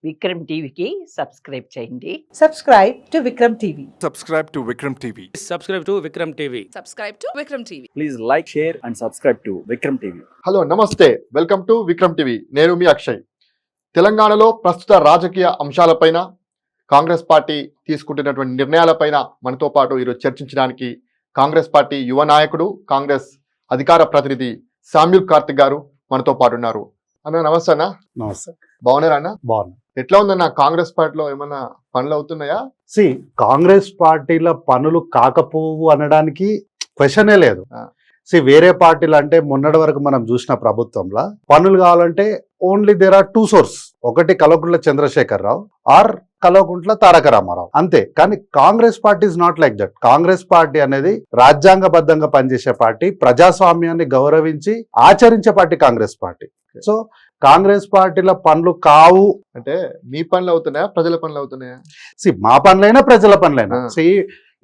విక్రమ్ టీవీకి సబ్స్క్రైబ్ చేయండి. Subscribe to Vikram TV. Subscribe to Vikram TV. Subscribe to Vikram TV. Subscribe to Vikram TV. Please like, share and subscribe to Vikram TV. Hello నమస్తే, welcome to Vikram TV. నేను మీ అక్షయ్. తెలంగాణలో ప్రస్తుత రాజకీయ అంశాలపైన, Congress party తీసుకుంటున్నటువంటి నిర్ణయాలపైన మనతో పాటు ఈరోజు చర్చించడానికి కాంగ్రెస్ పార్టీ యువ నాయకుడు, కాంగ్రెస్ అధికార ప్రతినిధి శామ్యూల్ కార్తిక్ గారు మనతో పాటు ఉన్నారు. అన్న నమస్తే అన్న. నమస్తే. బాగున్నారా అన్న? బాగున్నా. ఎట్లా ఉందన్న కాంగ్రెస్ పార్టీలో ఏమన్నా పనులు అవుతున్నాయా? కాంగ్రెస్ పార్టీల పనులు కాకపోవు అనడానికి క్వశ్చనే లేదు. ఆ. వేరే పార్టీలు అంటే మొన్నటి వరకు మనం చూసిన ప్రభుత్వంలో పనులు కావాలంటే only there are two source. ఒకటి కల్వకుంట్ల చంద్రశేఖరరావు ఆర్ కల్వకుంట్ల తారక రామారావు, అంతే. కానీ Congress party is not like that. Congress party అనేది రాజ్యాంగబద్ధంగా పనిచేసే పార్టీ, ప్రజాస్వామ్యాన్ని గౌరవించి ఆచరించే party Congress party. So Congress పార్టీల పనులు కావు అంటే మీ పనులు అవుతున్నాయా, ప్రజల పనులు అవుతున్నాయా? మా పనులైనా ప్రజల పనులైనా.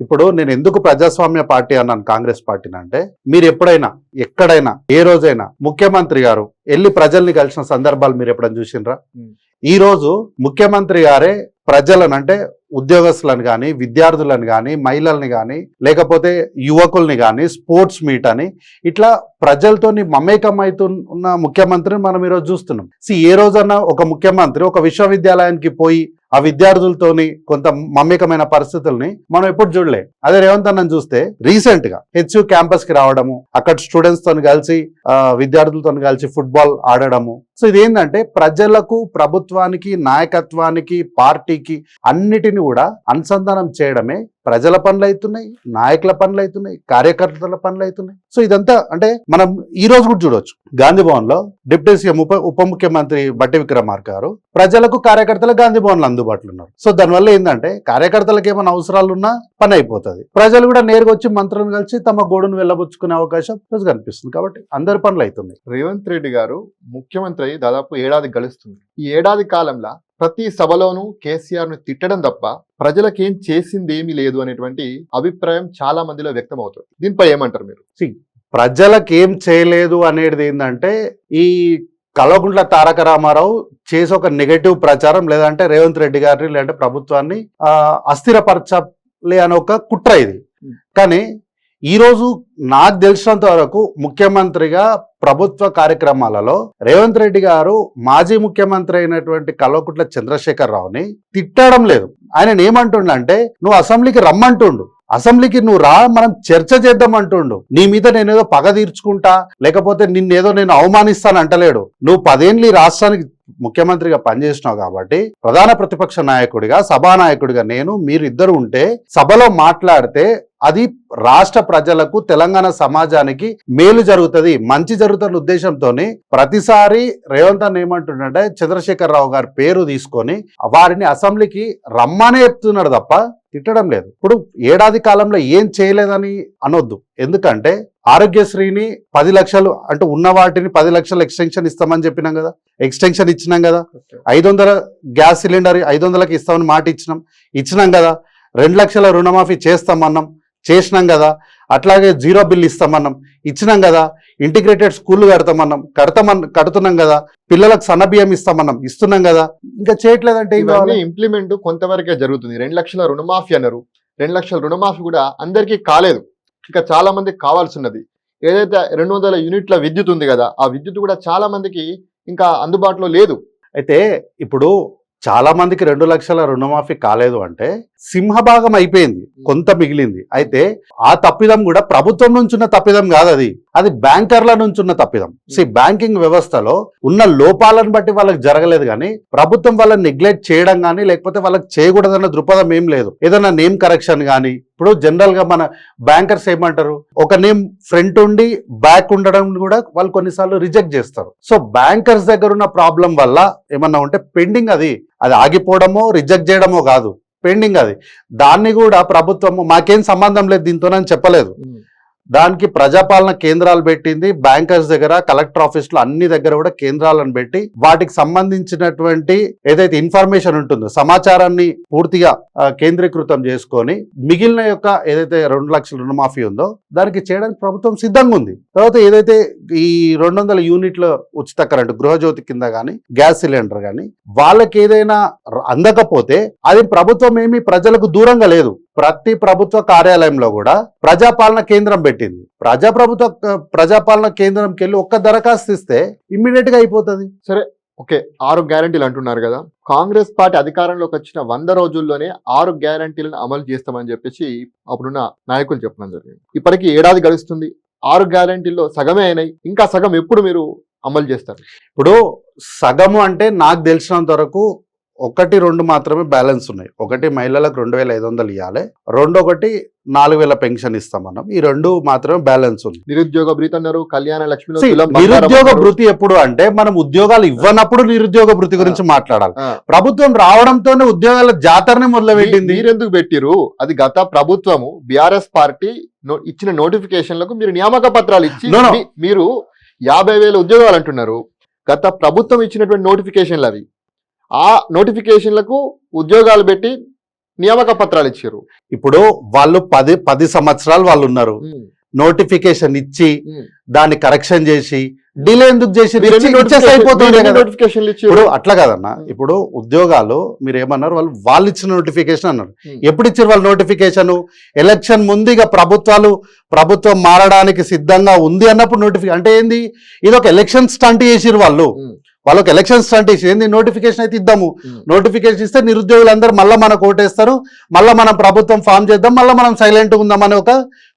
ఇప్పుడు నేను ఎందుకు ప్రజాస్వామ్య పార్టీ అన్నాను కాంగ్రెస్ పార్టీని అంటే, మీరు ఎప్పుడైనా ఎక్కడైనా ఏ రోజైనా ముఖ్యమంత్రి గారు వెళ్ళి ప్రజల్ని కలిసిన సందర్భాలు మీరు ఎప్పుడైనా చూసిండ్రా? ఈ రోజు ముఖ్యమంత్రి గారే ప్రజలను అంటే ఉద్యోగస్తులను కానీ, విద్యార్థులను కానీ, మహిళల్ని కానీ, లేకపోతే యువకుల్ని కానీ స్పోర్ట్స్ మీట్ అని ఇట్లా ప్రజలతోని మమేకం అవుతున్న ముఖ్యమంత్రిని మనం ఈరోజు చూస్తున్నాం. ఏ రోజన్నా ఒక ముఖ్యమంత్రి ఒక విశ్వవిద్యాలయానికి పోయి ఆ విద్యార్థులతోని కొంత మమేకమైన పరిస్థితుల్ని మనం ఎప్పుడు చూడలే. అదే రేవంత్ అన్నని చూస్తే రీసెంట్ గా హెచ్యు క్యాంపస్ కి రావడము, అక్కడ స్టూడెంట్స్ తోని కలిసి విద్యార్థులతో కలిసి ఫుట్బాల్ ఆడడము. సో ఇదేంటంటే ప్రజలకు, ప్రభుత్వానికి, నాయకత్వానికి, పార్టీకి అన్నిటిని కూడా అనుసంధానం చేయడమే ప్రజల పనులు అవుతున్నాయి, నాయకుల పనులు అవుతున్నాయి, కార్యకర్తల పనులు అవుతున్నాయి. సో ఇదంతా అంటే మనం ఈ రోజు కూడా చూడవచ్చు. గాంధీ భవన్ లో డిప్యూటీ సీఎం ఉప ముఖ్యమంత్రి బట్టి విక్రమార్క గారు ప్రజలకు, కార్యకర్తలకు గాంధీ భవన్ లో అందుబాటులో ఉన్నారు. సో దానివల్ల ఏంటంటే కార్యకర్తలకు ఏమైనా అవసరాలు ఉన్నా పని అయిపోతుంది. ప్రజలు కూడా నేరుగా వచ్చి మంత్రులను కలిసి తమ గోడును వెళ్ళబుచ్చుకునే అవకాశం రోజు కనిపిస్తుంది. కాబట్టి అందరి పనులు అవుతున్నాయి. రేవంత్ రెడ్డి గారు ముఖ్యమంత్రి దాదాపు ఏడాది గడుస్తుంది. ఈ ఏడాది కాలంలో ప్రతి సభలోనూ కేసీఆర్ ను తిట్టడం తప్ప ప్రజలకేం చేసింది ఏమీ లేదు అనేటువంటి అభిప్రాయం చాలా మందిలో వ్యక్తం అవుతుంది. దీనిపై ఏమంటారు మీరు? ప్రజలకేం చేయలేదు అనేది ఏంటంటే, ఈ కల్వకుంట్ల తారక రామారావు చేసే ఒక నెగటివ్ ప్రచారం, లేదంటే రేవంత్ రెడ్డి గారిని లేదంటే ప్రభుత్వాన్ని అస్థిరపరచాలి అనే ఒక కుట్ర ఇది. కానీ ఈరోజు నాకు తెలిసినంత వరకు ముఖ్యమంత్రిగా ప్రభుత్వ కార్యక్రమాలలో రేవంత్ రెడ్డి గారు మాజీ ముఖ్యమంత్రి అయినటువంటి కల్వకుంట్ల చంద్రశేఖరరావుని తిట్టడం లేదు. ఆయన ఏమంటుండంటే, నువ్వు అసెంబ్లీకి రమ్మంటుండు, అసెంబ్లీకి నువ్వు రా, మనం చర్చ చేద్దాం అంటుండు. నీ మీద నేనేదో పగ తీర్చుకుంటా, లేకపోతే నిన్నేదో నేను అవమానిస్తాను అంటలేడు. నువ్వు 10 ఏళ్ళు ఈ రాష్ట్రానికి ముఖ్యమంత్రిగా పనిచేసినావు కాబట్టి ప్రధాన ప్రతిపక్ష నాయకుడిగా, సభానాయకుడిగా మీరు ఇద్దరు ఉంటే సభలో మాట్లాడితే అది రాష్ట్ర ప్రజలకు, తెలంగాణ సమాజానికి మేలు జరుగుతుంది, మంచి జరుగుతున్న ఉద్దేశంతో ప్రతిసారి రేవంత్ అన్న ఏమంటుండే, చంద్రశేఖరరావు గారి పేరు తీసుకొని వారిని అసెంబ్లీకి రమ్మనే చెప్తున్నాడు తప్ప తిట్టడం లేదు. ఇప్పుడు ఏడాది కాలంలో ఏం చేయలేదని అనొద్దు. ఎందుకంటే ఆరోగ్యశ్రీని 10 లక్షలు అంటే ఉన్న వాటిని 10 లక్షలు ఎక్స్టెన్షన్ ఇస్తామని చెప్పినాం కదా, ఎక్స్టెన్షన్ ఇచ్చినాం కదా. 500 గ్యాస్ సిలిండర్ 500కి ఇస్తామని మాట ఇచ్చినాం కదా. 2 లక్షల రుణమాఫీ చేస్తామన్నాం, చేసినాం కదా. అట్లాగే 0 బిల్ ఇచ్చినాం కదా. ఇంటిగ్రేటెడ్ స్కూల్ కడుతున్నాం కదా. పిల్లలకు సన్నబియ్యం ఇస్తున్నాం కదా. ఇంకా చేయట్లేదంటే ఇంప్లిమెంట్ కొంతవరకే జరుగుతుంది. 2 లక్షల రుణమాఫీ అన్నారు. 2 లక్షల రుణమాఫీ కూడా అందరికీ కాలేదు, ఇంకా చాలా మందికి కావాల్సినది. ఏదైతే 200 యూనిట్ల విద్యుత్ ఉంది కదా, ఆ విద్యుత్ కూడా చాలా మందికి ఇంకా అందుబాటులో లేదు. అయితే ఇప్పుడు చాలా మందికి 2 లక్షల రుణమాఫీ కాలేదు అంటే సింహభాగం అయిపోయింది, కొంత మిగిలింది. అయితే ఆ తప్పిదం కూడా ప్రభుత్వం నుంచి ఉన్న తప్పిదం కాదు, అది బ్యాంకర్ల నుంచి ఉన్న తప్పిదం. బ్యాంకింగ్ వ్యవస్థలో ఉన్న లోపాలను బట్టి వాళ్ళకి జరగలేదు, కానీ ప్రభుత్వం వాళ్ళని నెగ్లెక్ట్ చేయడం కానీ, లేకపోతే వాళ్ళకి చేయకూడదన్న దృక్పథం ఏం లేదు. ఏదైనా నేమ్ కరెక్షన్ కానీ, ఇప్పుడు జనరల్ గా మన బ్యాంకర్స్ ఏమంటారు, ఒక నేమ్ ఫ్రంట్ ఉండి బ్యాక్ ఉండడం కూడా వాళ్ళు కొన్నిసార్లు రిజెక్ట్ చేస్తారు. సో బ్యాంకర్స్ దగ్గర ఉన్న ప్రాబ్లం వల్ల ఏమన్నా ఉంటే పెండింగ్, అది ఆగిపోవడమో రిజెక్ట్ చేయడమో కాదు, పెండింగ్ అది. దాన్ని కూడా ప్రభుత్వము మాకేం సంబంధం లేదు దీంతోనని చెప్పలేదు. దానికి ప్రజాపాలన కేంద్రాలు పెట్టింది, బ్యాంకర్స్ దగ్గర, కలెక్టర్ ఆఫీసులో అన్ని దగ్గర కూడా కేంద్రాలను పెట్టి వాటికి సంబంధించినటువంటి ఏదైతే ఇన్ఫర్మేషన్ ఉంటుందో సమాచారాన్ని పూర్తిగా కేంద్రీకృతం చేసుకొని మిగిలిన యొక్క ఏదైతే 2 లక్షల రుణమాఫీ ఉందో దానికి చేయడానికి ప్రభుత్వం సిద్ధంగా ఉంది. తర్వాత ఏదైతే ఈ 200 యూనిట్ల ఉచిత కరెంటు గృహజ్యోతి కింద కానీ గ్యాస్ సిలిండర్ కానీ వాళ్ళకి ఏదైనా అందకపోతే అది ప్రభుత్వం ఏమీ ప్రజలకు దూరంగా లేదు. ప్రతి ప్రభుత్వ కార్యాలయంలో కూడా ప్రజాపాలన కేంద్రం పెట్టింది. ప్రజాపాలన కేంద్రంకి వెళ్ళి ఒక్క దరఖాస్తు ఇస్తే ఇమ్మీడియట్ గా అయిపోతుంది. సరే, ఓకే, 6 గ్యారంటీలు అంటున్నారు కదా. కాంగ్రెస్ పార్టీ అధికారంలోకి వచ్చిన 100 రోజుల్లోనే 6 గ్యారంటీలను అమలు చేస్తామని చెప్పేసి అప్పుడున్న నాయకులు చెప్పడం జరిగింది. ఇప్పటికీ ఏడాది గడుస్తుంది. 6 గ్యారంటీల్లో సగమే అయినాయి. ఇంకా సగం ఎప్పుడు మీరు అమలు చేస్తారు? ఇప్పుడు సగము అంటే నాకు తెలిసినంత వరకు 1-2 మాత్రమే బ్యాలెన్స్ ఉన్నాయి. ఒకటి మహిళలకు 2,500 ఇవ్వాలి, రెండొకటి 4,000 పెన్షన్ ఇస్తాం మనం. ఈ 2 మాత్రమే బ్యాలెన్స్ ఉంది. నిరుద్యోగ భృతి అన్నారు, కళ్యాణ లక్ష్మి. నిరుద్యోగ భృతి ఎప్పుడు అంటే మనం ఉద్యోగాలు ఇవ్వనప్పుడు నిరుద్యోగ భృతి గురించి మాట్లాడాలి. ప్రభుత్వం రావడంతోనే ఉద్యోగాల జాతరని మొదలుపెట్టింది. మీరెందుకు పెట్టిరు? అది గత ప్రభుత్వము బీఆర్ఎస్ పార్టీ ఇచ్చిన నోటిఫికేషన్లకు మీరు నియామక పత్రాలు ఇచ్చి మీరు 50,000 ఉద్యోగాలు అంటున్నారు. గత ప్రభుత్వం ఇచ్చినటువంటి నోటిఫికేషన్లు అవి. ఆ నోటిఫికేషన్లకు ఉద్యోగాలు పెట్టి నియామక పత్రాలు ఇచ్చారు. ఇప్పుడు వాళ్ళు 10 సంవత్సరాలు వాళ్ళు ఉన్నారు. నోటిఫికేషన్ ఇచ్చి దాన్ని కరెక్షన్ చేసి డిలే ఎందుకు చేసి నోటిఫికేషన్ ఇప్పుడు అట్లా కాదన్నా. ఇప్పుడు ఉద్యోగాలు మీరు ఏమన్నారు, వాళ్ళు ఇచ్చిన నోటిఫికేషన్ అన్నారు. ఎప్పుడు ఇచ్చారు వాళ్ళు నోటిఫికేషన్? ఎలక్షన్ ముందు ఇక ప్రభుత్వం మారడానికి సిద్ధంగా ఉంది అన్నప్పుడు నోటిఫికేషన్. అంటే ఏంది? ఇది ఒక ఎలక్షన్ స్టంట్ చేసిరు వాళ్ళకి ఎలక్షన్ స్టంట్ చేసి ఏంది? నోటిఫికేషన్ అయితే ఇద్దాము, నోటిఫికేషన్ ఇస్తే నిరుద్యోగులందరూ మళ్ళీ మనకు ఓటేస్తారు, మళ్ళీ మనం ప్రభుత్వం ఫామ్ చేద్దాం, మళ్ళీ మనం సైలెంట్గా ఉందామని ఒక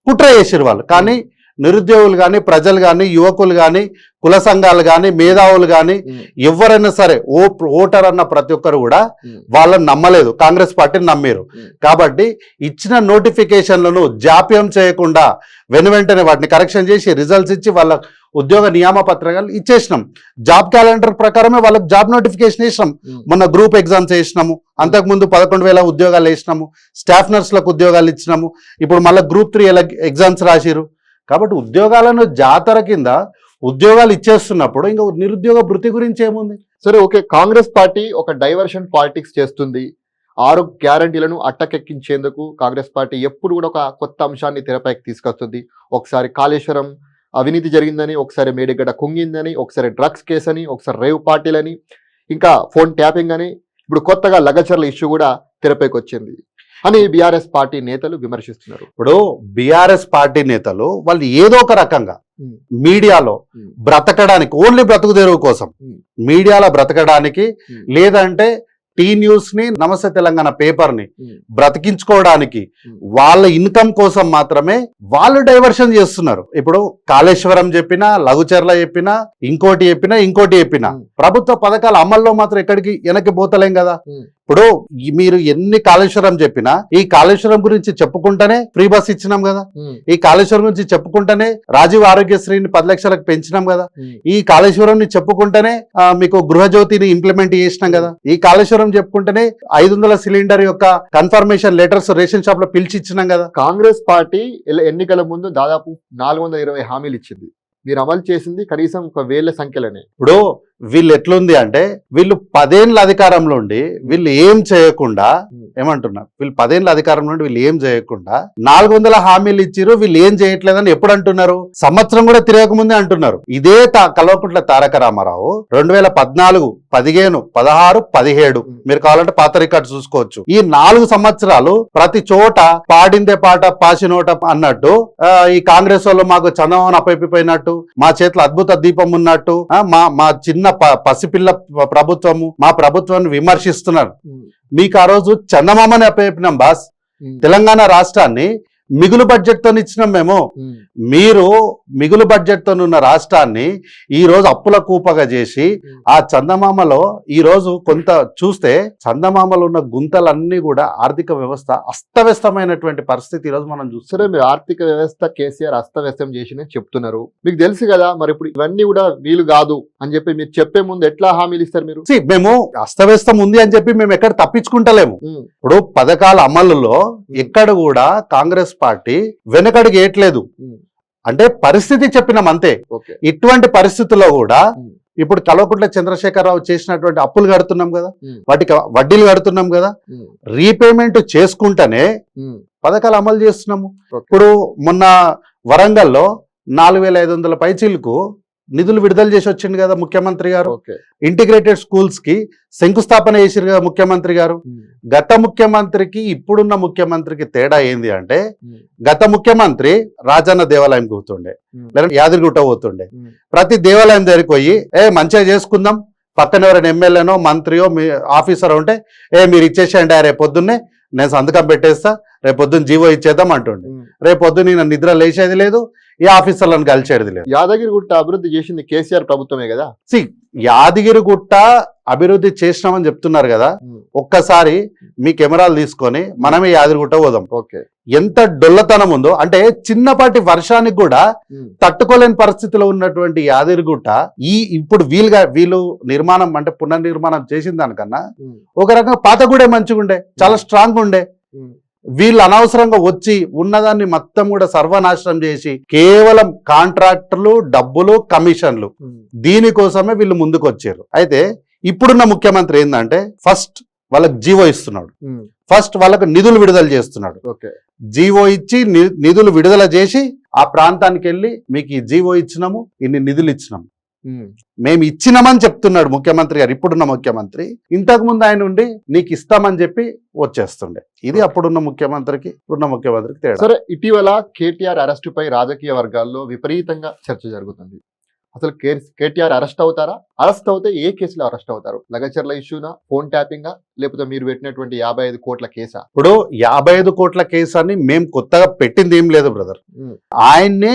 కుట్ర చేసిరు వాళ్ళు. కానీ నిరుద్యోగులు కానీ, ప్రజలు కానీ, యువకులు కానీ, కుల సంఘాలు కానీ, మేధావులు కానీ ఎవరైనా సరే ఓటర్ అన్న ప్రతి ఒక్కరు కూడా వాళ్ళని నమ్మలేదు, కాంగ్రెస్ పార్టీని నమ్మారు. కాబట్టి ఇచ్చిన నోటిఫికేషన్లను జాప్యం చేయకుండా వెంటనే వాటిని కరెక్షన్ చేసి రిజల్ట్స్ ఇచ్చి వాళ్ళ ఉద్యోగ నియామ పత్రాలు ఇచ్చేసినాం. జాబ్ క్యాలెండర్ ప్రకారమే వాళ్ళకి జాబ్ నోటిఫికేషన్ వేసినాం. మొన్న గ్రూప్ ఎగ్జామ్స్ వేసినాము, అంతకుముందు 11,000 ఉద్యోగాలు వేసినాము, స్టాఫ్ నర్సులకు ఉద్యోగాలు ఇచ్చినాము, ఇప్పుడు మళ్ళీ గ్రూప్ 3 ఎగ్జామ్స్ రాసిరు. కాబట్టి ఉద్యోగాలను జాతర కింద ఉద్యోగాలు ఇచ్చేస్తున్నప్పుడు ఇంకా నిరుద్యోగ భృతి గురించి ఏముంది? సరే, ఓకే, కాంగ్రెస్ పార్టీ ఒక డైవర్షన్ పాలిటిక్స్ చేస్తుంది. 6 గ్యారంటీలను అట్టకెక్కించేందుకు కాంగ్రెస్ పార్టీ ఎప్పుడు కూడా ఒక కొత్త అంశాన్ని తెరపైకి తీసుకొస్తుంది. ఒకసారి కాళేశ్వరం అవినీతి జరిగిందని, ఒకసారి మేడిగడ్డ కుంగిందని, ఒకసారి డ్రగ్స్ కేసు అని, ఒకసారి రేవ్ పార్టీలని, ఇంకా ఫోన్ ట్యాపింగ్ అని, ఇప్పుడు కొత్తగా లగచర్ల ఇష్యూ కూడా తెరపైకి వచ్చింది అని బీఆర్ఎస్ పార్టీ నేతలు విమర్శిస్తున్నారు. ఇప్పుడు బీఆర్ఎస్ పార్టీ నేతలు వాళ్ళు ఏదో ఒక రకంగా మీడియాలో బ్రతకడానికి, ఓన్లీ బ్రతుకు తెరువు కోసం మీడియాలో బ్రతకడానికి, లేదంటే టీ న్యూస్ ని, నమస్తే తెలంగాణ పేపర్ ని బ్రతికించుకోవడానికి వాళ్ళ ఇన్కమ్ కోసం మాత్రమే వాళ్ళు డైవర్షన్ చేస్తున్నారు. ఇప్పుడు కాళేశ్వరం చెప్పినా, లఘుచర్ల చెప్పినా, ఇంకోటి చెప్పినా ప్రభుత్వ పథకాల అమల్లో మాత్రం ఎక్కడికి వెనక్కి పోతలేం కదా. ఇప్పుడు మీరు ఎన్ని కాళేశ్వరం చెప్పినా ఈ కాళేశ్వరం గురించి చెప్పుకుంటేనే ఫ్రీ బస్ ఇచ్చినాం కదా, ఈ కాళేశ్వరం గురించి చెప్పుకుంటేనే రాజీవ్ ఆరోగ్యశ్రీని 10 లక్షలకు పెంచినాం కదా, ఈ కాళేశ్వరం ని చెప్పుకుంటేనే మీకు గృహజ్యోతిని ఇంప్లిమెంట్ చేసినాం కదా, ఈ కాళేశ్వరం చెప్పుకుంటేనే 500 సిలిండర్ యొక్క కన్ఫర్మేషన్ లెటర్స్ రేషన్ షాప్ లో పిలిచి ఇచ్చినాం కదా. కాంగ్రెస్ పార్టీ ఎన్నికల ముందు దాదాపు 420 హామీలు ఇచ్చింది. మీరు అమలు చేసింది కనీసం 1,000 సంఖ్యలోనే. ఇప్పుడు వీళ్ళు ఎట్లుంది అంటే వీళ్ళు 10 ఏళ్ళ అధికారంలో ఉండి వీళ్ళు ఏం చేయకుండా ఏమంటున్నారు, వీళ్ళు 10 ఏళ్ళ అధికారంలో ఉండి వీళ్ళు ఏం చేయకుండా 400 హామీలు ఇచ్చిరు, వీళ్ళు ఏం చేయట్లేదని ఎప్పుడు అంటున్నారు? సంవత్సరం కూడా తిరగకముందే అంటున్నారు. ఇదే కల్వకుంట్ల తారక రామారావు 2014, 15, 16, 17 మీరు కావాలంటే పాత రికార్డు చూసుకోవచ్చు. ఈ 4 సంవత్సరాలు ప్రతి చోట పాడిందే పాట పాసినోట అన్నట్టు ఈ కాంగ్రెస్ వాళ్ళు మాకు చందమామ అప్పైపోయినట్టు, మా చేతిలో అద్భుత దీపం ఉన్నట్టు, మా చిన్న పసిపిల్ల ప్రభుత్వము, మా ప్రభుత్వాన్ని విమర్శిస్తున్నారు. మీకు ఆ రోజు చందమామని అప్పయిపోయినాం బాస్. తెలంగాణ రాష్ట్రాన్ని మిగులు బడ్జెట్ తో ఇచ్చినాం మేము. మీరు మిగులు బడ్జెట్ తో ఉన్న రాష్ట్రాన్ని ఈ రోజు అప్పుల కూపగా చేసి ఆ చందమామలో ఈ రోజు కొంత చూస్తే చందమామలో ఉన్న గుంతలన్నీ కూడా ఆర్థిక వ్యవస్థ అస్తవ్యస్తమైనటువంటి పరిస్థితి ఈ రోజు మనం చూస్తున్నాం. మీరు ఆర్థిక వ్యవస్థ కేసీఆర్ అస్తవ్యస్తం చేసి చెప్తున్నారు, మీకు తెలుసు కదా. మరి ఇప్పుడు ఇవన్నీ కూడా వీలు కాదు అని చెప్పి మీరు చెప్పే ముందు ఎట్లా హామీలు ఇస్తారు మీరు? మేము అస్తవ్యస్తం ఉంది అని చెప్పి మేము ఎక్కడ తప్పించుకుంటలేము. ఇప్పుడు పథకాల అమలులో ఎక్కడ కూడా కాంగ్రెస్ పార్టీ వెనకడుగు ఏట్లేదు. అంటే పరిస్థితి చెప్పినాం అంతే. ఓకే. ఇటువంటి పరిస్థితుల్లో కూడా ఉమ్. ఇప్పుడు కల్వకుంట్ల చంద్రశేఖరరావు చేసినటువంటి అప్పులు కడుతున్నాం కదా, ఉమ్. వాటికి వడ్డీలు కడుతున్నాం కదా, ఉమ్. రీపేమెంట్ చేసుకుంటేనే ఉమ్. పథకాలు అమలు చేస్తున్నాము. ఓకే. ఇప్పుడు మొన్న వరంగల్లో 4500 పైచీలకు నిధులు విడుదల చేసి వచ్చింది కదా ముఖ్యమంత్రి గారు. ఓకే. ఇంటిగ్రేటెడ్ స్కూల్స్ కి శంకుస్థాపన చేసిరు కదా ముఖ్యమంత్రి గారు. ఉమ్. గత ముఖ్యమంత్రికి ఇప్పుడున్న ముఖ్యమంత్రికి తేడా ఏంది అంటే, ఉమ్. గత ముఖ్యమంత్రి రాజన్న దేవాలయం పోతుండే, ఉమ్. లేదంటే యాదగిరిగుట్ట పోతుండే. ఉమ్. ప్రతి దేవాలయం దగ్గరికి పోయి మంచిగా చేసుకుందాం, పక్కన ఎవరైనా ఎమ్మెల్యేనో మంత్రియో మీ ఆఫీసర్ ఉంటే మీరు ఇచ్చేసేయండి, రేపు పొద్దున్నే నేను సంతకం పెట్టేస్తా, రేపు పొద్దున్న జీవో ఇచ్చేద్దాం అంటుండే. ఉమ్. రేపు పొద్దున్న ఈయన నిద్ర లేచేది లేదు, ఈ ఆఫీసర్లను కలిసేది లేదు. యాదగిరిగుట్ట అభివృద్ధి చేసింది కేసీఆర్ ప్రభుత్వమే కదా. యాదగిరిగుట్ట అభివృద్ధి చేసినామని చెప్తున్నారు కదా, ఉమ్. ఒక్కసారి మీ కెమెరాలు తీసుకొని మనమే యాదగిరిగుట్ట పోదాం. ఓకే. ఎంత డొల్లతనం ఉందో అంటే, చిన్నపాటి వర్షానికి కూడా ఉమ్. తట్టుకోలేని పరిస్థితిలో ఉన్నటువంటి యాదగిరిగుట్ట ఇప్పుడు వీళ్ళు నిర్మాణం అంటే పునర్నిర్మాణం చేసిన దానికన్నా ఉమ్. ఒక రకంగా పాత కూడా మంచిగా ఉండే, చాలా స్ట్రాంగ్ ఉండే. ఉమ్. వీళ్ళు అనవసరంగా వచ్చి ఉన్నదాన్ని మొత్తం కూడా సర్వనాశనం చేసి కేవలం కాంట్రాక్టర్లు, డబ్బులు, కమిషన్లు, ఉమ్. దీనికోసమే వీళ్ళు ముందుకు వచ్చారు. అయితే ఇప్పుడున్న ముఖ్యమంత్రి ఏంటంటే, ఫస్ట్ వాళ్ళకి జీవో ఇస్తున్నాడు, ఉమ్. ఫస్ట్ వాళ్ళకు నిధులు విడుదల చేస్తున్నాడు. ఓకే. జీవో ఇచ్చి నిధులు విడుదల చేసి ఆ ప్రాంతానికి వెళ్ళి మీకు ఈ జీవో ఇచ్చినాము, ఇన్ని నిధులు ఇచ్చినాము, ఉమ్. మేము ఇచ్చినామని చెప్తున్నాడు ముఖ్యమంత్రి గారు. ఇప్పుడున్న ముఖ్యమంత్రి ఇంతకు ముందు ఆయన ఉండి నీకు ఇస్తామని చెప్పి వచ్చేస్తుండే. ఇది అప్పుడున్న ముఖ్యమంత్రికి ఇప్పుడున్న ముఖ్యమంత్రికి తేడా. సరే, ఇటీవల కేటీఆర్ అరెస్టుపై రాజకీయ వర్గాల్లో విపరీతంగా చర్చ జరుగుతుంది. అసలు కేటీఆర్ అరెస్ట్ అవుతారా? అరెస్ట్ అవుతే ఏ కేసులో అరెస్ట్ అవుతారు? లగచర్ల ఇష్యూనా, ఫోన్ ట్యాపింగా, లేకపోతే మీరు పెట్టినటువంటి 55 కోట్ల కేసా? ఇప్పుడు 55 కోట్ల కేసు అని మేము కొత్తగా పెట్టింది ఏం లేదు బ్రదర్. ఉమ్. ఆయన్నే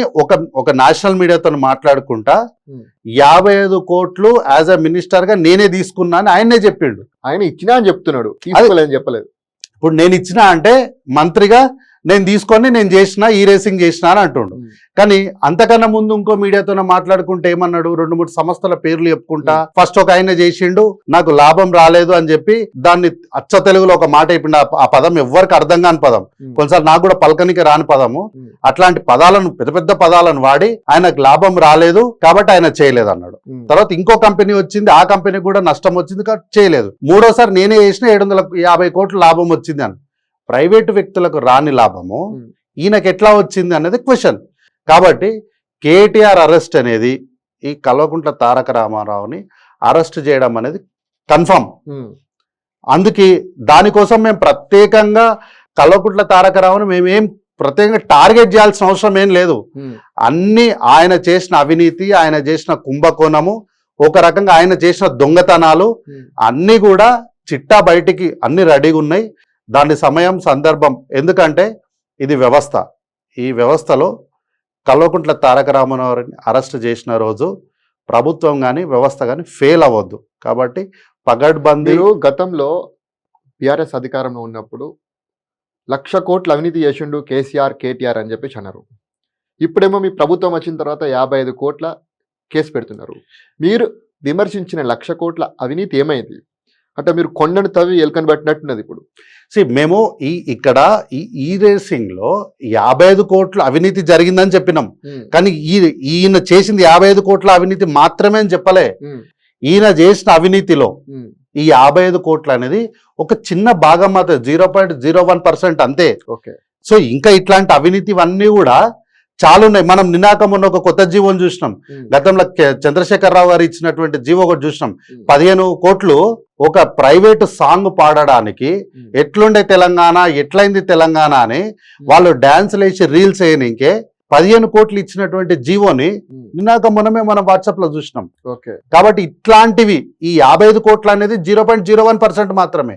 ఒక నేషనల్ మీడియాతో మాట్లాడుకుంటా ఉమ్. 55 కోట్లు యాజ్ అ మినిస్టర్ గా నేనే తీసుకున్నా అని ఆయన్నే చెప్పిండు. ఆయన ఇచ్చినా అని చెప్తున్నాడు, తీసుకోలేదని చెప్పలేదు. ఇప్పుడు నేను ఇచ్చినా అంటే మంత్రిగా నేను తీసుకొని నేను చేసిన ఈ రేసింగ్ చేసిన అని అంటుండు. కానీ అంతకన్నా ముందు ఇంకో మీడియాతో మాట్లాడుకుంటే ఏమన్నాడు, 2-3 సంస్థల పేర్లు చెప్పుకుంటా ఫస్ట్ ఒక ఆయన చేసిండు, నాకు లాభం రాలేదు అని చెప్పి దాన్ని అచ్చ తెలుగులో ఒక మాట చెప్పిండు. ఆ పదం ఎవరికి అర్థం కాని పదం, కొన్నిసార్లు నాకు కూడా పలకనికి రాని పదము. అట్లాంటి పదాలను, పెద్ద పెద్ద పదాలను వాడి ఆయనకు లాభం రాలేదు కాబట్టి ఆయన చేయలేదు అన్నాడు. తర్వాత ఇంకో కంపెనీ వచ్చింది, ఆ కంపెనీ కూడా నష్టం వచ్చింది కాబట్టి చేయలేదు. మూడోసారి నేనే చేసిన 750 కోట్ల లాభం వచ్చింది అని. ప్రైవేటు వ్యక్తులకు రాని లాభము ఈయనకి ఎట్లా వచ్చింది అనేది క్వశ్చన్. కాబట్టి కేటీఆర్ అరెస్ట్ అనేది, ఈ కల్వకుంట్ల తారక రామారావుని అరెస్ట్ చేయడం అనేది కన్ఫర్మ్. అందుకే దానికోసం మేము ప్రత్యేకంగా కల్వకుంట్ల తారక రావుని మేమేం ప్రత్యేకంగా టార్గెట్ చేయాల్సిన అవసరం ఏం లేదు. అన్ని ఆయన చేసిన అవినీతి, ఆయన చేసిన కుంభకోణము, ఒక రకంగా ఆయన చేసిన దొంగతనాలు అన్నీ కూడా చిట్టా బయటికి అన్ని రెడీగా ఉన్నాయి. దాని సమయం, సందర్భం, ఎందుకంటే ఇది వ్యవస్థ. ఈ వ్యవస్థలో కల్వకుంట్ల తారక రామారావుని అరెస్ట్ చేసిన రోజు ప్రభుత్వం కానీ వ్యవస్థ కానీ ఫెయిల్ అవ్వద్దు. కాబట్టి పగడ్బందీ. గతంలో టిఆర్ఎస్ అధికారంలో ఉన్నప్పుడు 1,00,000 కోట్ల అవినీతి చేసిండు కేసీఆర్, కేటీఆర్ అని చెప్పేసి అన్నారు. ఇప్పుడేమో మీ ప్రభుత్వం వచ్చిన తర్వాత 55 కోట్ల కేసు పెడుతున్నారు. మీరు విమర్శించిన 1,00,000 కోట్ల అవినీతి ఏమైంది అంటే, మీరు కొండను తవ్వి ఎలుకను పట్టినట్టున్నది. ఇప్పుడు మేము ఇక్కడ ఈ రేసింగ్ లో 55 కోట్ల అవినీతి జరిగిందని చెప్పినాం. కానీ ఈయన చేసింది 55 కోట్ల అవినీతి మాత్రమే అని చెప్పలే. ఈయన చేసిన అవినీతిలో ఈ 55 కోట్లు అనేది ఒక చిన్న భాగం మాత్రం, 0.01% అంతే. ఓకే. సో ఇంకా ఇట్లాంటి అవినీతి ఇవన్నీ కూడా చాలా ఉన్నాయి. మనం నినాకమున్న ఒక కొత్త జీవోని చూసినాం. గతంలో చంద్రశేఖరరావు గారు ఇచ్చినటువంటి జీవో ఒకటి చూసినాం. 15 కోట్లు ఒక ప్రైవేటు సాంగ్ పాడడానికి ఎట్లుండే తెలంగాణ, ఎట్లయింది తెలంగాణ అని వాళ్ళు డాన్సులు వేసి రీల్స్ వేయనికే 15 కోట్లు ఇచ్చినటువంటి జీవోని నిన్నాక మనమే మనం వాట్సాప్ లో చూసినాం. కాబట్టి ఇట్లాంటివి ఈ 55 కోట్లు అనేది 0.01% మాత్రమే.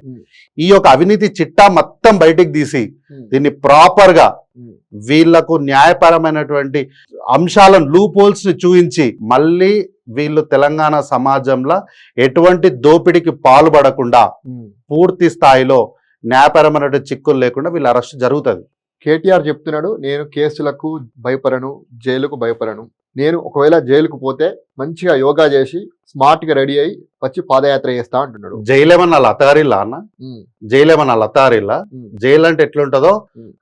ఈ యొక్క అవినీతి చిట్టా మొత్తం బయటికి తీసి దీన్ని ప్రాపర్ గా వీళ్లకు న్యాయపరమైనటువంటి అంశాలను, లూప్ హోల్స్ ని చూపించి మళ్ళీ వీళ్ళు తెలంగాణ సమాజంలో ఎటువంటి దోపిడీకి పాల్పడకుండా పూర్తి స్థాయిలో న్యాయపరమైన చిక్కులు లేకుండా వీళ్ళ అరెస్ట్ జరుగుతుంది. కేటీఆర్ చెప్తున్నాడు, నేను కేసులకు భయపడను, జైలుకు భయపడను, నేను ఒకవేళ జైలుకు పోతే మంచిగా యోగా చేసి స్మార్ట్ గా రెడీ అయ్యి వచ్చి పాదయాత్ర చేస్తా అంటున్నాడు. జైలేమన్నా లతారిల్లా అన్న, జైలేమన్నా లతారిల్లా? జైలు అంటే ఎట్లుంటదో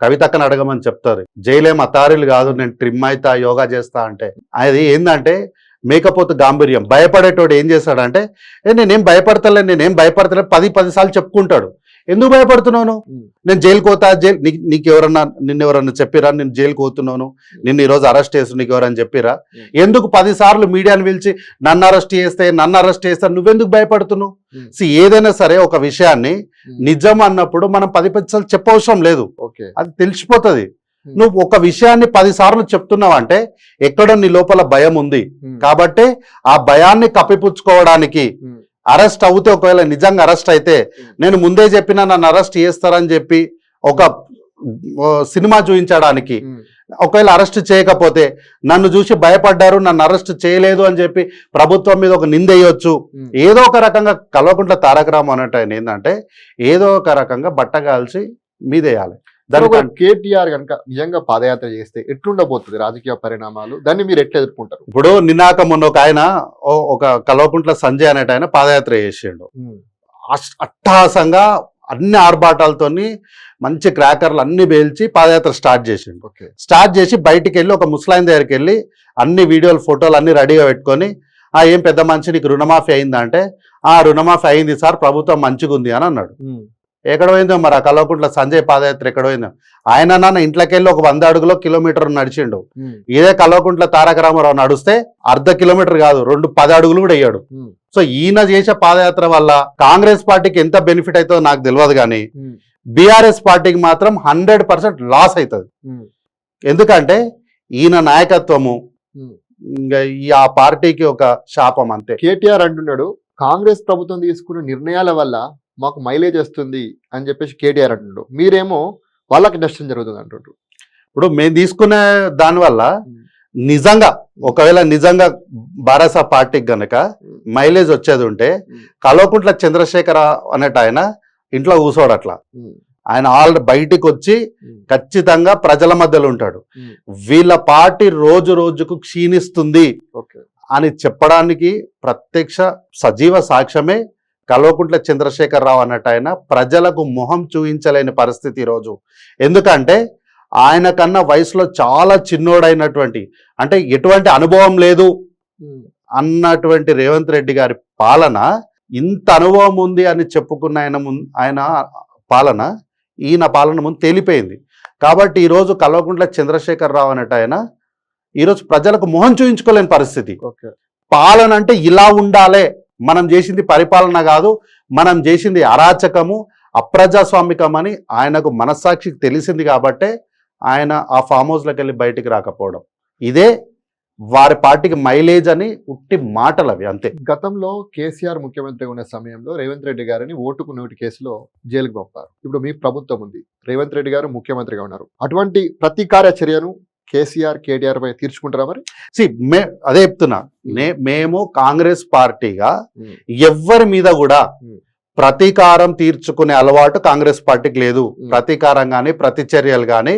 కవితక్కని అడగమని చెప్తారు. జైలేం అతారిలు కాదు, నేను ట్రిమ్ అయితా యోగా చేస్తా అంటే. అది ఏంటంటే మేకపోతు గాంభీర్యం. భయపడేటోడు ఏం చేస్తాడంటే నేనేం భయపడతలే 10 సార్లు చెప్పుకుంటాడు. ఎందుకు భయపడుతున్నాను? నేను జైలుకి పోతా, నిన్నెవరన్నా చెప్పిరా నేను జైలుకి పోతున్నాను, నిన్ను ఈరోజు అరెస్ట్ చేస్తు, నీకు ఎవరని చెప్పిరా? ఎందుకు 10 సార్లు మీడియాను పిలిచి నన్ను అరెస్ట్ చేస్తే నువ్వెందుకు భయపడుతున్నావు? ఏదైనా సరే ఒక విషయాన్ని నిజం అన్నప్పుడు మనం 10 సార్లు చెప్పవసరం లేదు, అది తెలిసిపోతుంది. నువ్వు ఒక విషయాన్ని 10 సార్లు చెప్తున్నావు అంటే ఎక్కడో నీ లోపల భయం ఉంది. కాబట్టి ఆ భయాన్ని కప్పిపుచ్చుకోవడానికి అరెస్ట్ అవుతే, ఒకవేళ నిజంగా అరెస్ట్ అయితే, నేను ముందే చెప్పినా నన్ను అరెస్ట్ చేస్తారని చెప్పి ఒక సినిమా చూపించడానికి, ఒకవేళ అరెస్ట్ చేయకపోతే నన్ను చూసి భయపడ్డారు, నన్ను అరెస్ట్ చేయలేదు అని చెప్పి ప్రభుత్వం మీద ఒక నిందేయొచ్చు. ఏదో ఒక రకంగా కల్వకుంట్ల తారక రామారావు అనేట ఆయన ఏంటంటే ఏదో ఒక రకంగా బట్టగాల్చి మీదేయాలి. కేటీఆర్ కనుక నిజంగా పాదయాత్ర చేస్తే ఎట్లుండబోతుంది రాజకీయ పరిణామాలు? దాన్ని మీరు ఎట్లా ఎదుర్కొంటారు? ఇప్పుడు నిన్నాక మొన్న ఒక ఆయన, ఒక కల్వకుంట్ల సంజయ్ అనేట ఆయన పాదయాత్ర చేసిండు. అట్టహాసంగా అన్ని ఆర్భాటాలతోని మంచి క్రాకర్లు అన్ని పేల్చి పాదయాత్ర స్టార్ట్ చేసిండు. స్టార్ట్ చేసి బయటికి వెళ్ళి ఒక ముస్లాం దగ్గరికి వెళ్ళి అన్ని వీడియోలు ఫోటోలు అన్ని రెడీగా పెట్టుకొని, ఏం పెద్ద మనిషి నీకు రుణమాఫీ అయిందా అంటే, రుణమాఫీ అయింది సార్, ప్రభుత్వం మంచిగా ఉంది అని అన్నాడు. ఎక్కడ పోయిందో మరి ఆ కల్వకుంట్ల సంజయ్ పాదయాత్ర ఎక్కడ పోయిందో? ఆయన నాన్న ఇంట్లోకి వెళ్ళి ఒక 100 అడుగులో కిలోమీటర్ నడిచిండు. ఇదే కల్వకుంట్ల తారక రామారావు నడిస్తే 1/2 కిలోమీటర్ కాదు, 10 అడుగులు కూడా అయ్యాడు. సో ఈయన చేసే పాదయాత్ర వల్ల కాంగ్రెస్ పార్టీకి ఎంత బెనిఫిట్ అవుతుందో నాకు తెలియదు, కానీ బీఆర్ఎస్ పార్టీకి మాత్రం 100% లాస్ అవుతుంది. ఎందుకంటే ఈయన నాయకత్వము ఇంకా ఆ పార్టీకి ఒక శాపం అంతే. కేటీఆర్ అంటున్నాడు కాంగ్రెస్ ప్రభుత్వం తీసుకున్న నిర్ణయాల వల్ల మాకు మైలేజ్ వస్తుంది అని చెప్పేసి కేటీఆర్ అంటున్నాడు. మీరేమో వాళ్ళకి నష్టం జరుగుతుంది అంటుండ్రు. ఇప్పుడు మేము తీసుకునే దానివల్ల నిజంగా ఒకవేళ భారత పార్టీకి గనక మైలేజ్ వచ్చేది ఉంటే కల్వకుంట్ల చంద్రశేఖర అనేట ఆయన ఇంట్లో కూర్చోడు. అట్లా ఆయన ఆల్రెడీ బయటికి వచ్చి ఖచ్చితంగా ప్రజల మధ్యలో ఉంటాడు. వీళ్ళ పార్టీ రోజు రోజుకు క్షీణిస్తుంది అని చెప్పడానికి ప్రత్యక్ష సజీవ సాక్ష్యమే కల్వకుంట్ల చంద్రశేఖరరావు అన్నట్టు. ఆయన ప్రజలకు మొహం చూపించలేని పరిస్థితి ఈరోజు. ఎందుకంటే ఆయన కన్నా వయసులో చాలా చిన్నోడైనటువంటి, అంటే ఎటువంటి అనుభవం లేదు అన్నటువంటి రేవంత్ రెడ్డి గారి పాలన, ఇంత అనుభవం ఉంది అని చెప్పుకున్న ఆయన పాలన ఈయన పాలన ముందు తేలిపోయింది. కాబట్టి ఈరోజు కల్వకుంట్ల చంద్రశేఖరరావు అన్నట్టు ఆయన ఈరోజు ప్రజలకు మొహం చూపించుకోలేని పరిస్థితి. పాలన అంటే ఇలా ఉండాలే, మనం చేసింది పరిపాలన కాదు, మనం చేసింది అరాచకము, అప్రజాస్వామికం అని ఆయనకు మనస్సాక్షికి తెలిసింది. కాబట్టే ఆయన ఆ ఫామ్ హౌస్లోకి వెళ్ళి బయటికి రాకపోవడం, ఇదే వారి పార్టీకి మైలేజ్ అని ఉట్టి మాటలు అవి అంతే. గతంలో కేసీఆర్ ముఖ్యమంత్రి ఉన్న సమయంలో రేవంత్ రెడ్డి గారిని ఓటుకు నోటి కేసులో జైలుకు పంపారు. ఇప్పుడు మీ ప్రభుత్వం ఉంది, రేవంత్ రెడ్డి గారు ముఖ్యమంత్రిగా ఉన్నారు. అటువంటి ప్రతీకార చర్యను కేసీఆర్ కేటీఆర్ పై తీర్చుకుంటారా? మరి అదే చెప్తున్నా, మేము కాంగ్రెస్ పార్టీగా ఎవ్వరి మీద కూడా ప్రతీకారం తీర్చుకునే అలవాటు కాంగ్రెస్ పార్టీకి లేదు. ప్రతీకారం కానీ ప్రతిచర్యలు కానీ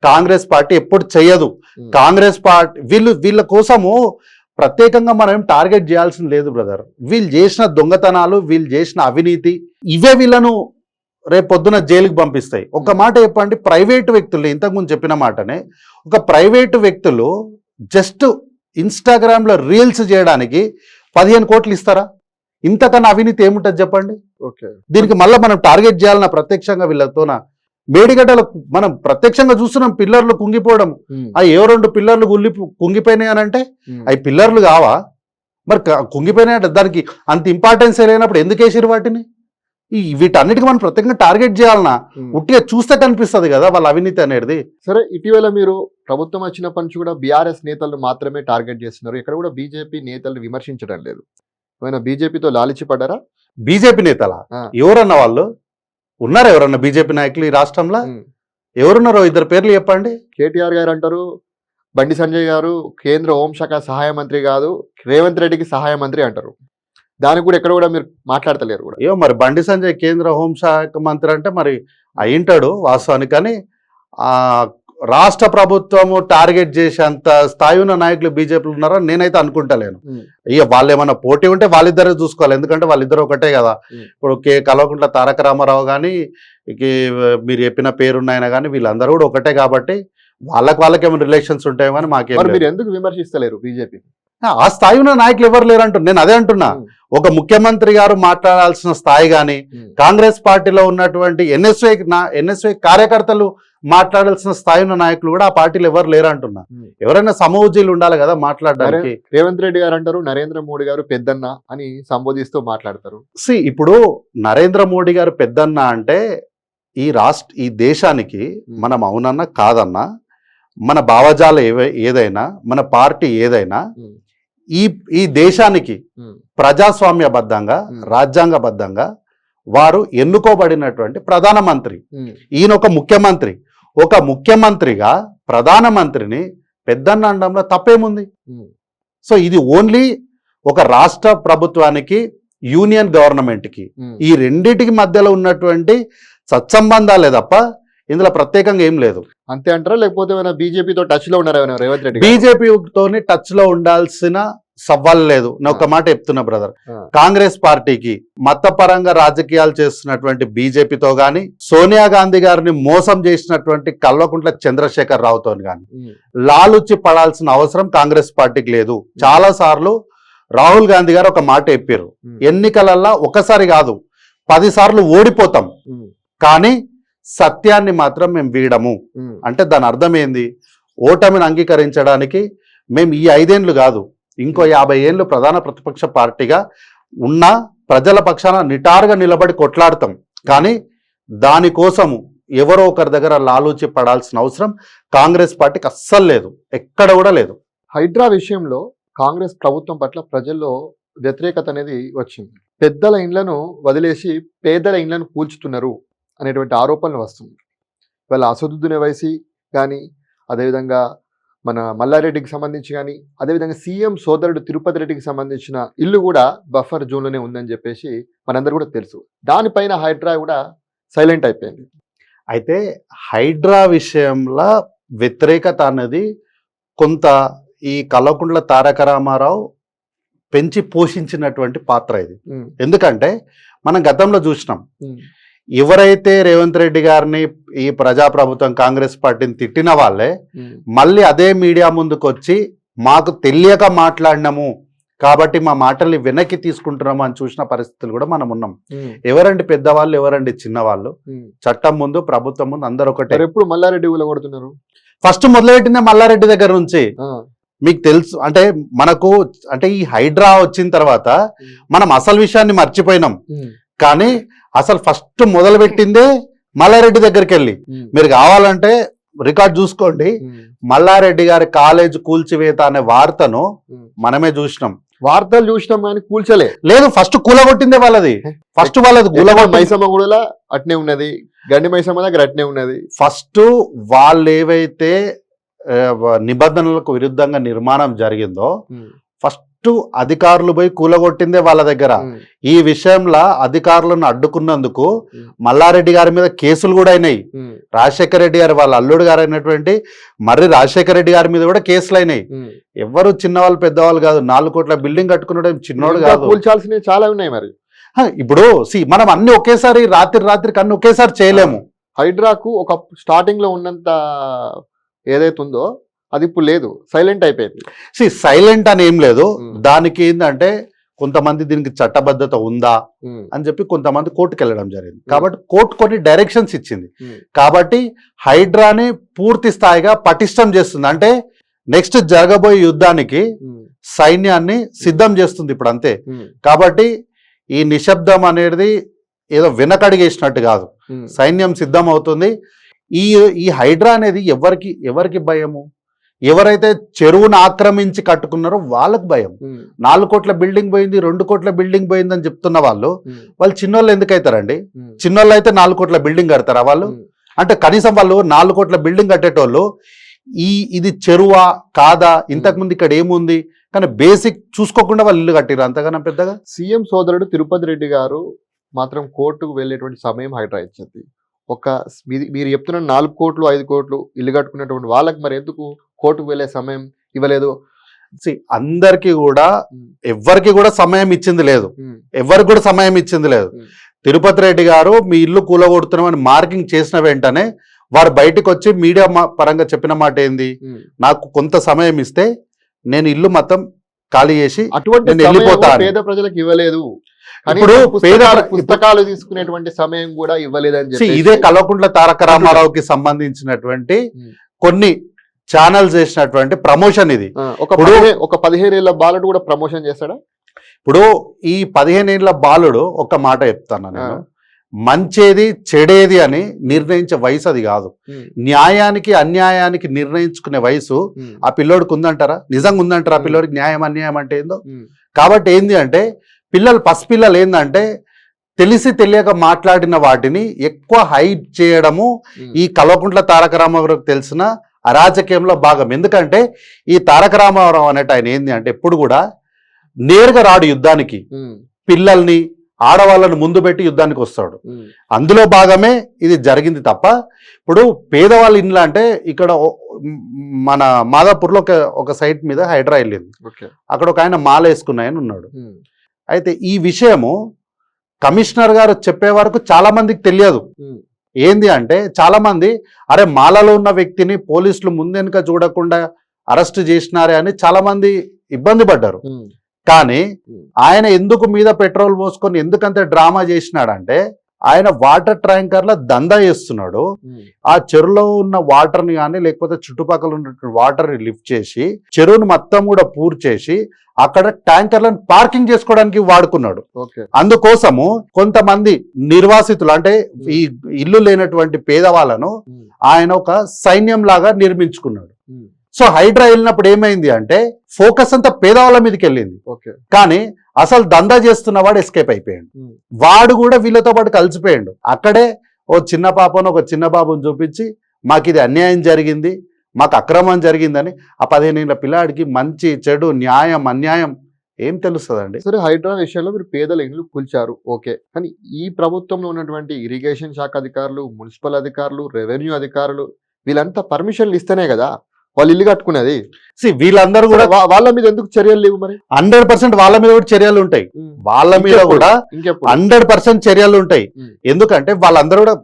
కాంగ్రెస్ పార్టీ ఎప్పుడు చెయ్యదు. కాంగ్రెస్ పార్టీ వీళ్ళ కోసము ప్రత్యేకంగా మనం టార్గెట్ చేయాల్సింది లేదు బ్రదర్. వీళ్ళు చేసిన దొంగతనాలు, వీళ్ళు చేసిన అవినీతి, ఇవే వీళ్ళను రేపు పొద్దున జైలుకి పంపిస్తాయి. ఒక మాట చెప్పండి, ప్రైవేటు వ్యక్తులు, ఇంతకుముందు చెప్పిన మాటనే, ఒక ప్రైవేటు వ్యక్తులు జస్ట్ ఇన్స్టాగ్రామ్లో రీల్స్ చేయడానికి 15 కోట్లు ఇస్తారా? ఇంతకన్నా అవినీతి ఏముంటుంది చెప్పండి? దీనికి మళ్ళీ మనం టార్గెట్ చేయాలన్నా ప్రత్యక్షంగా వీళ్ళతోన మేడిగడ్డలు మనం ప్రత్యక్షంగా చూస్తున్నాం. పిల్లర్లు కుంగిపోవడం, అవి 2 పిల్లర్లు కుంగిపోయినాయి అని అంటే అవి పిల్లర్లు కావా? మరి కుంగిపోయినాయంటే దానికి అంత ఇంపార్టెన్స్ లేనప్పుడు ఎందుకు వేసిరు వాటిని? వీటన్నిటికీ మనం ప్రత్యేకంగా టార్గెట్ చేయాలన్నా ఉట్టిగా చూస్తే కనిపిస్తుంది కదా వాళ్ళ అవినీతి అనేది. సరే, ఇటీవల మీరు ప్రభుత్వం వచ్చినప్పటి నుంచి కూడా బీఆర్ఎస్ నేతలను మాత్రమే టార్గెట్ చేస్తున్నారు. ఇక్కడ కూడా బీజేపీ నేతలను విమర్శించడం లేదు. ఏమైనా బీజేపీతో లాలిచి పడ్డారా? బీజేపీ నేతలా? ఎవరన్నా వాళ్ళు ఉన్నారు? ఎవరన్నా బీజేపీ నాయకులు ఈ రాష్ట్రంలో ఎవరున్నారో 2 పేర్లు చెప్పండి. కేటీఆర్ గారు అంటారు, బండి సంజయ్ గారు కేంద్ర హోంశాఖ సహాయ మంత్రి కాదు, రేవంత్ రెడ్డికి సహాయ మంత్రి అంటారు. దానికి కూడా ఎక్కడ కూడా మీరు మాట్లాడతలేరు కూడా. ఏమో మరి బండి సంజయ్ కేంద్ర హోంశాఖ మంత్రి అంటే మరి అయింటాడు వాస్తవానికి, కానీ రాష్ట్ర ప్రభుత్వము టార్గెట్ చేసేంత స్థాయి ఉన్న నాయకులు బీజేపీలో ఉన్నారని నేనైతే అనుకుంటలేను. ఇక వాళ్ళు ఏమైనా పోటీ ఉంటే వాళ్ళిద్దరే చూసుకోవాలి, ఎందుకంటే వాళ్ళిద్దరు ఒకటే కదా. ఇప్పుడు కల్వకుంట్ల తారక రామారావు కానీ మీరు చెప్పిన పేరున్నాయన కానీ వీళ్ళందరూ కూడా ఒకటే కాబట్టి వాళ్ళకి ఏమైనా రిలేషన్స్ ఉంటాయో కానీ మాకేం. మీరు ఎందుకు విమర్శిస్తలేరు బీజేపీ? ఆ స్థాయి ఉన్న నాయకులు ఎవరు లేరంటున్నా, నేను అదే అంటున్నా. ఒక ముఖ్యమంత్రి గారు మాట్లాడాల్సిన స్థాయి కానీ కాంగ్రెస్ పార్టీలో ఉన్నటువంటి ఎన్ఎస్వై కార్యకర్తలు మాట్లాడాల్సిన స్థాయి ఉన్న నాయకులు కూడా ఆ పార్టీలో ఎవరు లేరంటున్నా. ఎవరైనా సమూజీలు ఉండాలి కదా మాట్లాడడానికి. రేవంత్ రెడ్డి గారు అంటారు నరేంద్ర మోడీ గారు పెద్దన్న అని సంబోధిస్తూ మాట్లాడతారు. ఇప్పుడు నరేంద్ర మోడీ గారు పెద్దన్న అంటే ఈ దేశానికి మనం అవునన్నా కాదన్నా, మన భావజాల ఏదైనా, మన పార్టీ ఏదైనా, ఈ దేశానికి ప్రజాస్వామ్యబద్ధంగా రాజ్యాంగబద్ధంగా వారు ఎన్నుకోబడినటువంటి ప్రధానమంత్రి. ఈయన ఒక ముఖ్యమంత్రిగా ప్రధానమంత్రిని పెద్దన్న అనడంలో తప్పేముంది? సో ఇది ఓన్లీ ఒక రాష్ట్ర ప్రభుత్వానికి యూనియన్ గవర్నమెంట్కి ఈ రెండిటికి మధ్యలో ఉన్నటువంటి సత్సంబంధాలే తప్ప ఇందులో ప్రత్యేకంగా ఏం లేదు. అంతే అంటారా? లేకపోతే బీజేపీతో టచ్ లో ఉన్నారా రేవంత్ రెడ్డి? బీజేపీతోని టచ్ లో ఉండాల్సిన సవాల్ లేదు. నేను ఒక మాట చెప్తున్నా బ్రదర్, కాంగ్రెస్ పార్టీకి మతపరంగా రాజకీయాలు చేస్తున్నటువంటి బీజేపీతో గాని, సోనియా గాంధీ గారిని మోసం చేసినటువంటి కల్వకుంట్ల చంద్రశేఖర్ రావుతో గాని లాలుచి పడాల్సిన అవసరం కాంగ్రెస్ పార్టీకి లేదు. చాలా సార్లు రాహుల్ గాంధీ గారు ఒక మాట చెప్పారు, ఎన్నికలల్లా ఒకసారి కాదు 10 సార్లు ఓడిపోతాం కానీ సత్యాన్ని మాత్రం మేము వీడము. అంటే దాని అర్థం ఏంది? ఓటమిని అంగీకరించడానికి మేము ఈ 5 ఏళ్ళు కాదు, ఇంకో 50 ఏళ్ళు ప్రధాన ప్రతిపక్ష పార్టీగా ఉన్న ప్రజల పక్షాన నిటారుగా నిలబడి కొట్లాడతాం. కానీ దానికోసము ఎవరో ఒకరి దగ్గర లాలూచి పడాల్సిన అవసరం కాంగ్రెస్ పార్టీకి అస్సలు లేదు, ఎక్కడ కూడా లేదు. హైడ్రా విషయంలో కాంగ్రెస్ ప్రభుత్వం పట్ల ప్రజల్లో వ్యతిరేకత అనేది వచ్చింది. పెద్దల ఇండ్లను వదిలేసి పేదల ఇండ్లను కూల్చుతున్నారు అనేటువంటి ఆరోపణలు వస్తుంది. వాళ్ళ అసదుద్దీన్ ఓవైసీ కానీ, అదేవిధంగా మన మల్లారెడ్డికి సంబంధించి కానీ, అదేవిధంగా సీఎం సోదరుడు తిరుపతి రెడ్డికి సంబంధించిన ఇల్లు కూడా బఫర్ జోన్లోనే ఉందని చెప్పేసి మనందరూ కూడా తెలుసు. దానిపైన హైడ్రా కూడా సైలెంట్ అయిపోయింది. అయితే హైడ్రా విషయంలో వ్యతిరేకత అనేది కొంత ఈ కల్వకుంట్ల తారక రామారావు పెంచి పోషించినటువంటి పాత్ర ఇది. ఎందుకంటే మనం గతంలో చూసినాం, ఎవరైతే రేవంత్ రెడ్డి గారిని ఈ ప్రజాప్రభుత్వం కాంగ్రెస్ పార్టీని తిట్టిన వాళ్ళే మళ్ళీ అదే మీడియా ముందుకు వచ్చి మాకు తెలియక మాట్లాడినాము కాబట్టి మా మాటల్ని వెనక్కి తీసుకుంటున్నాము అని చూసిన పరిస్థితులు కూడా మనం ఉన్నాం. ఎవరండి పెద్దవాళ్ళు, ఎవరండి చిన్నవాళ్ళు? చట్టం ముందు ప్రభుత్వం ముందు అందరూ ఒకటే. ఎప్పుడు మల్లారెడ్డి ఊలగొడుతున్నారు? ఫస్ట్ మొదలుపెట్టిందే మల్లారెడ్డి దగ్గర నుంచి. మీకు తెలుసు అంటే మనకు అంటే ఈ హైడ్రా వచ్చిన తర్వాత మనం అసలు విషయాన్ని మర్చిపోయినాం, కానీ అసలు ఫస్ట్ మొదలు పెట్టిందే మల్లారెడ్డి దగ్గరికి వెళ్ళి. మీరు కావాలంటే రికార్డ్ చూసుకోండి, మల్లారెడ్డి గారి కాలేజ్ కూల్చివేత అనే వార్తను మనమే చూసినాం. వార్తలు చూసినాం కానీ కూల్చలే లేదు, ఫస్ట్ కూలగొట్టిందే వాళ్ళది. ఫస్ట్ వాళ్ళది మైసమ్మ కూడా అట్నే ఉన్నది, గండి మైసమ్మ దగ్గర అట్నే ఉన్నది. ఫస్ట్ వాళ్ళు ఏవైతే నిబంధనలకు విరుద్ధంగా నిర్మాణం జరిగిందో ఫస్ట్ అధికారులు పోయి కూలగొట్టిందే వాళ్ళ దగ్గర. ఈ విషయంలో అధికారులను అడ్డుకున్నందుకు మల్లారెడ్డి గారి మీద కేసులు కూడా అయినాయి. రాజశేఖర రెడ్డి గారి వాళ్ళ అల్లుడు గారు అయినటువంటి మర్రి రాజశేఖర రెడ్డి గారి మీద కూడా కేసులు అయినాయి. ఎవరు చిన్నవాళ్ళు పెద్దవాళ్ళు కాదు, 4 కోట్ల బిల్డింగ్ కట్టుకున్నాడు చిన్నోడు కాదు. కూల్చాల్సినవి చాలా ఉన్నాయి. మరి ఇప్పుడు మనం అన్ని ఒకేసారి రాత్రికి అన్ని ఒకేసారి చేయలేము. హైడ్రాకు ఒక స్టార్టింగ్ లో ఉన్నంత ఏదైతే ఉందో అది ఇప్పుడు లేదు, సైలెంట్ అయిపోయింది. సైలెంట్ అని ఏం లేదు, దానికి ఏంటంటే కొంతమంది దీనికి చట్టబద్ధత ఉందా అని చెప్పి కొంతమంది కోర్టుకు వెళ్ళడం జరిగింది. కాబట్టి కోర్టు కొన్ని డైరెక్షన్స్ ఇచ్చింది. కాబట్టి హైడ్రాని పూర్తి స్థాయిగా పటిష్టం చేస్తుంది. అంటే నెక్స్ట్ జరగబోయే యుద్ధానికి సైన్యాన్ని సిద్ధం చేస్తుంది ఇప్పుడు అంతే. కాబట్టి ఈ నిశ్శబ్దం అనేది ఏదో వెనకడిగేసినట్టు కాదు, సైన్యం సిద్ధం అవుతుంది. ఈ హైడ్రా అనేది ఎవరికి భయము? ఎవరైతే చెరువును ఆక్రమించి కట్టుకున్నారో వాళ్ళకు భయం. 4 కోట్ల బిల్డింగ్ పోయింది, 2 కోట్ల బిల్డింగ్ పోయిందని చెప్తున్న వాళ్ళు చిన్నోళ్ళు ఎందుకు అవుతారండి? చిన్నోళ్ళు అయితే 4 కోట్ల బిల్డింగ్ కడతారా వాళ్ళు? అంటే కనీసం వాళ్ళు 4 కోట్ల బిల్డింగ్ కట్టేటోళ్ళు ఇది చెరువా కాదా, ఇంతకుముందు ఇక్కడ ఏముంది కానీ బేసిక్ చూసుకోకుండా వాళ్ళు ఇల్లు కట్టిరు అంతగానో పెద్దగా. సీఎం సోదరుడు తిరుపతి రెడ్డి గారు మాత్రం కోర్టుకు వెళ్ళేటువంటి సమయం హైడ్రా ఇచ్చింది. మీరు చెప్తున్న 4 కోట్లు 5 కోట్లు ఇల్లు కట్టుకున్నటువంటి వాళ్ళకి మరి ఎందుకు కోర్టుకు వెళ్ళే సమయం ఇవ్వలేదు? అందరికి కూడా ఎవ్వరికి కూడా సమయం ఇచ్చింది లేదు, ఎవరికి కూడా సమయం ఇచ్చింది లేదు. తిరుపతి రెడ్డి గారు మీ ఇల్లు కూలగొడుతున్నామని మార్కింగ్ చేసిన వెంటనే వారు బయటకు వచ్చి మీడియా పరంగా చెప్పిన మాట ఏంది, నాకు కొంత సమయం ఇస్తే నేను ఇల్లు మొత్తం ఖాళీ చేసి అటువంటి నేను వెళ్ళిపోతాను. పేద ప్రజలకు ఇవ్వలేదు. ఇప్పుడు పుస్తకాలు తీసుకునేటువంటి సమయం కూడా ఇవ్వలేదని చెప్పి ఇదే కల్వకుంట్ల తారక రామారావుకి సంబంధించినటువంటి కొన్ని ఛానల్స్ చేసినటువంటి ప్రమోషన్ ఇది. ఒక 15 ఏళ్ల బాలుడు కూడా ప్రమోషన్ చేస్తాడా? ఇప్పుడు ఈ 15 ఏళ్ల బాలుడు ఒక మాట చెప్తాను నేను, మంచేది చెడేది అని నిర్ణయించే వయసు అది కాదు. న్యాయానికి అన్యాయానికి నిర్ణయించుకునే వయసు ఆ పిల్లోడికి ఉందంటారా? నిజంగా ఉందంటారా ఆ పిల్లోడికి న్యాయం అన్యాయం అంటే ఏందో? కాబట్టి ఏంది అంటే పసిపిల్లలు ఏందంటే తెలిసి తెలియక మాట్లాడిన వాటిని ఎక్కువ హైప్ చేయడము ఈ కల్వకుంట్ల తారక రామారావుకి తెలిసిన అరాజకీయంలో భాగం. ఎందుకంటే ఈ తారక రామారావు అనేట ఆయన ఏంది అంటే ఎప్పుడు కూడా నేరుగా రాడు యుద్ధానికి, పిల్లల్ని ఆడవాళ్ళను ముందు పెట్టి యుద్ధానికి వస్తాడు. అందులో భాగమే ఇది జరిగింది తప్ప ఇప్పుడు పేదవాళ్ళ ఇండ్లు అంటే ఇక్కడ మన మాదాపూర్లో ఒక సైట్ మీద హైడ్రా వెళ్ళింది, అక్కడ ఒక ఆయన మాల వేసుకున్నాయని ఉన్నాడు. అయితే ఈ విషయము కమిషనర్ గారు చెప్పే వరకు చాలా మందికి తెలియదు. ఏంది అంటే చాలా మంది అరే మాలలో ఉన్న వ్యక్తిని పోలీసులు ముందెనక చూడకుండా అరెస్ట్ చేసినారే అని చాలా మంది ఇబ్బంది పడ్డారు. కానీ ఆయన ఎందుకు మీద పెట్రోల్ పోసుకొని ఎందుకంత డ్రామా చేసినాడంటే ఆయన వాటర్ ట్యాంకర్ల దందా చేస్తున్నాడు. ఆ చెరువులో ఉన్న వాటర్ని కానీ లేకపోతే చుట్టుపక్కల ఉన్నటువంటి వాటర్ని లిఫ్ట్ చేసి చెరువును మొత్తం కూడా పూర్ చేసి అక్కడ ట్యాంకర్లను పార్కింగ్ చేసుకోవడానికి వాడుకున్నాడు. అందుకోసము కొంతమంది నిర్వాసితులు అంటే ఈ ఇల్లు లేనటువంటి పేదవాళ్ళను ఆయన ఒక సైన్యం లాగా నిర్మించుకున్నాడు. సో హైడ్రా వెళ్ళినప్పుడు ఏమైంది అంటే ఫోకస్ అంతా పేదవాళ్ళ మీదకి వెళ్ళింది, కానీ అసలు దందా చేస్తున్న వాడు ఎస్కేప్ అయిపోయాడు. వాడు కూడా వీళ్ళతో పాటు కలిసిపోయాడు. అక్కడే ఓ చిన్న పాపను ఒక చిన్న బాబుని చూపించి మాకు ఇది అన్యాయం జరిగింది, మాకు అక్రమం జరిగిందని ఆ 15 ఏళ్ల పిల్లాడికి మంచి చెడు న్యాయం అన్యాయం ఏం తెలుస్తుందండి? సరే, హైడ్రా విషయంలో మీరు పేదల ఇండ్లు కూల్చారు, ఓకే. కానీ ఈ ప్రభుత్వంలో ఉన్నటువంటి ఇరిగేషన్ శాఖ అధికారులు, మున్సిపల్ అధికారులు, రెవెన్యూ అధికారులు వీళ్ళంతా పర్మిషన్లు ఇస్తేనే కదా వాళ్ళు ఇల్లు కట్టుకునేది. వీళ్ళందరూ కూడా వాళ్ళ మీద ఎందుకు చర్యలు లేవు? మరి 100% వాళ్ళ మీద కూడా చర్యలు ఉంటాయి, వాళ్ళ మీద కూడా 100% చర్యలు ఉంటాయి. ఎందుకంటే వాళ్ళందరూ కూడా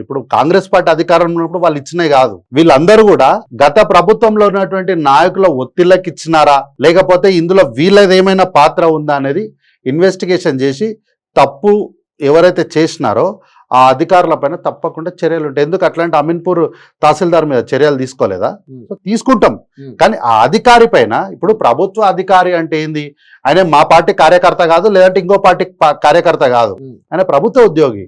ఇప్పుడు కాంగ్రెస్ పార్టీ అధికారం ఉన్నప్పుడు వాళ్ళు ఇచ్చినవి కాదు. వీళ్ళందరూ కూడా గత ప్రభుత్వంలో ఉన్నటువంటి నాయకుల ఒత్తిళ్ళకి ఇచ్చినారా లేకపోతే ఇందులో వీళ్ళది ఏమైనా పాత్ర ఉందా అనేది ఇన్వెస్టిగేషన్ చేసి తప్పు ఎవరైతే చేసినారో ఆ అధికారుల పైన తప్పకుండా చర్యలు ఉంటాయి. ఎందుకు అట్లాంటి అమీన్పూర్ తహసీల్దార్ మీద చర్యలు తీసుకోలేదా? తీసుకుంటాం. కానీ ఆ అధికారి పైన ఇప్పుడు ప్రభుత్వ అధికారి అంటే ఏంది, ఆయన మా పార్టీ కార్యకర్త కాదు లేదంటే ఇంకో పార్టీ కార్యకర్త కాదు, ఆయన ప్రభుత్వ ఉద్యోగి.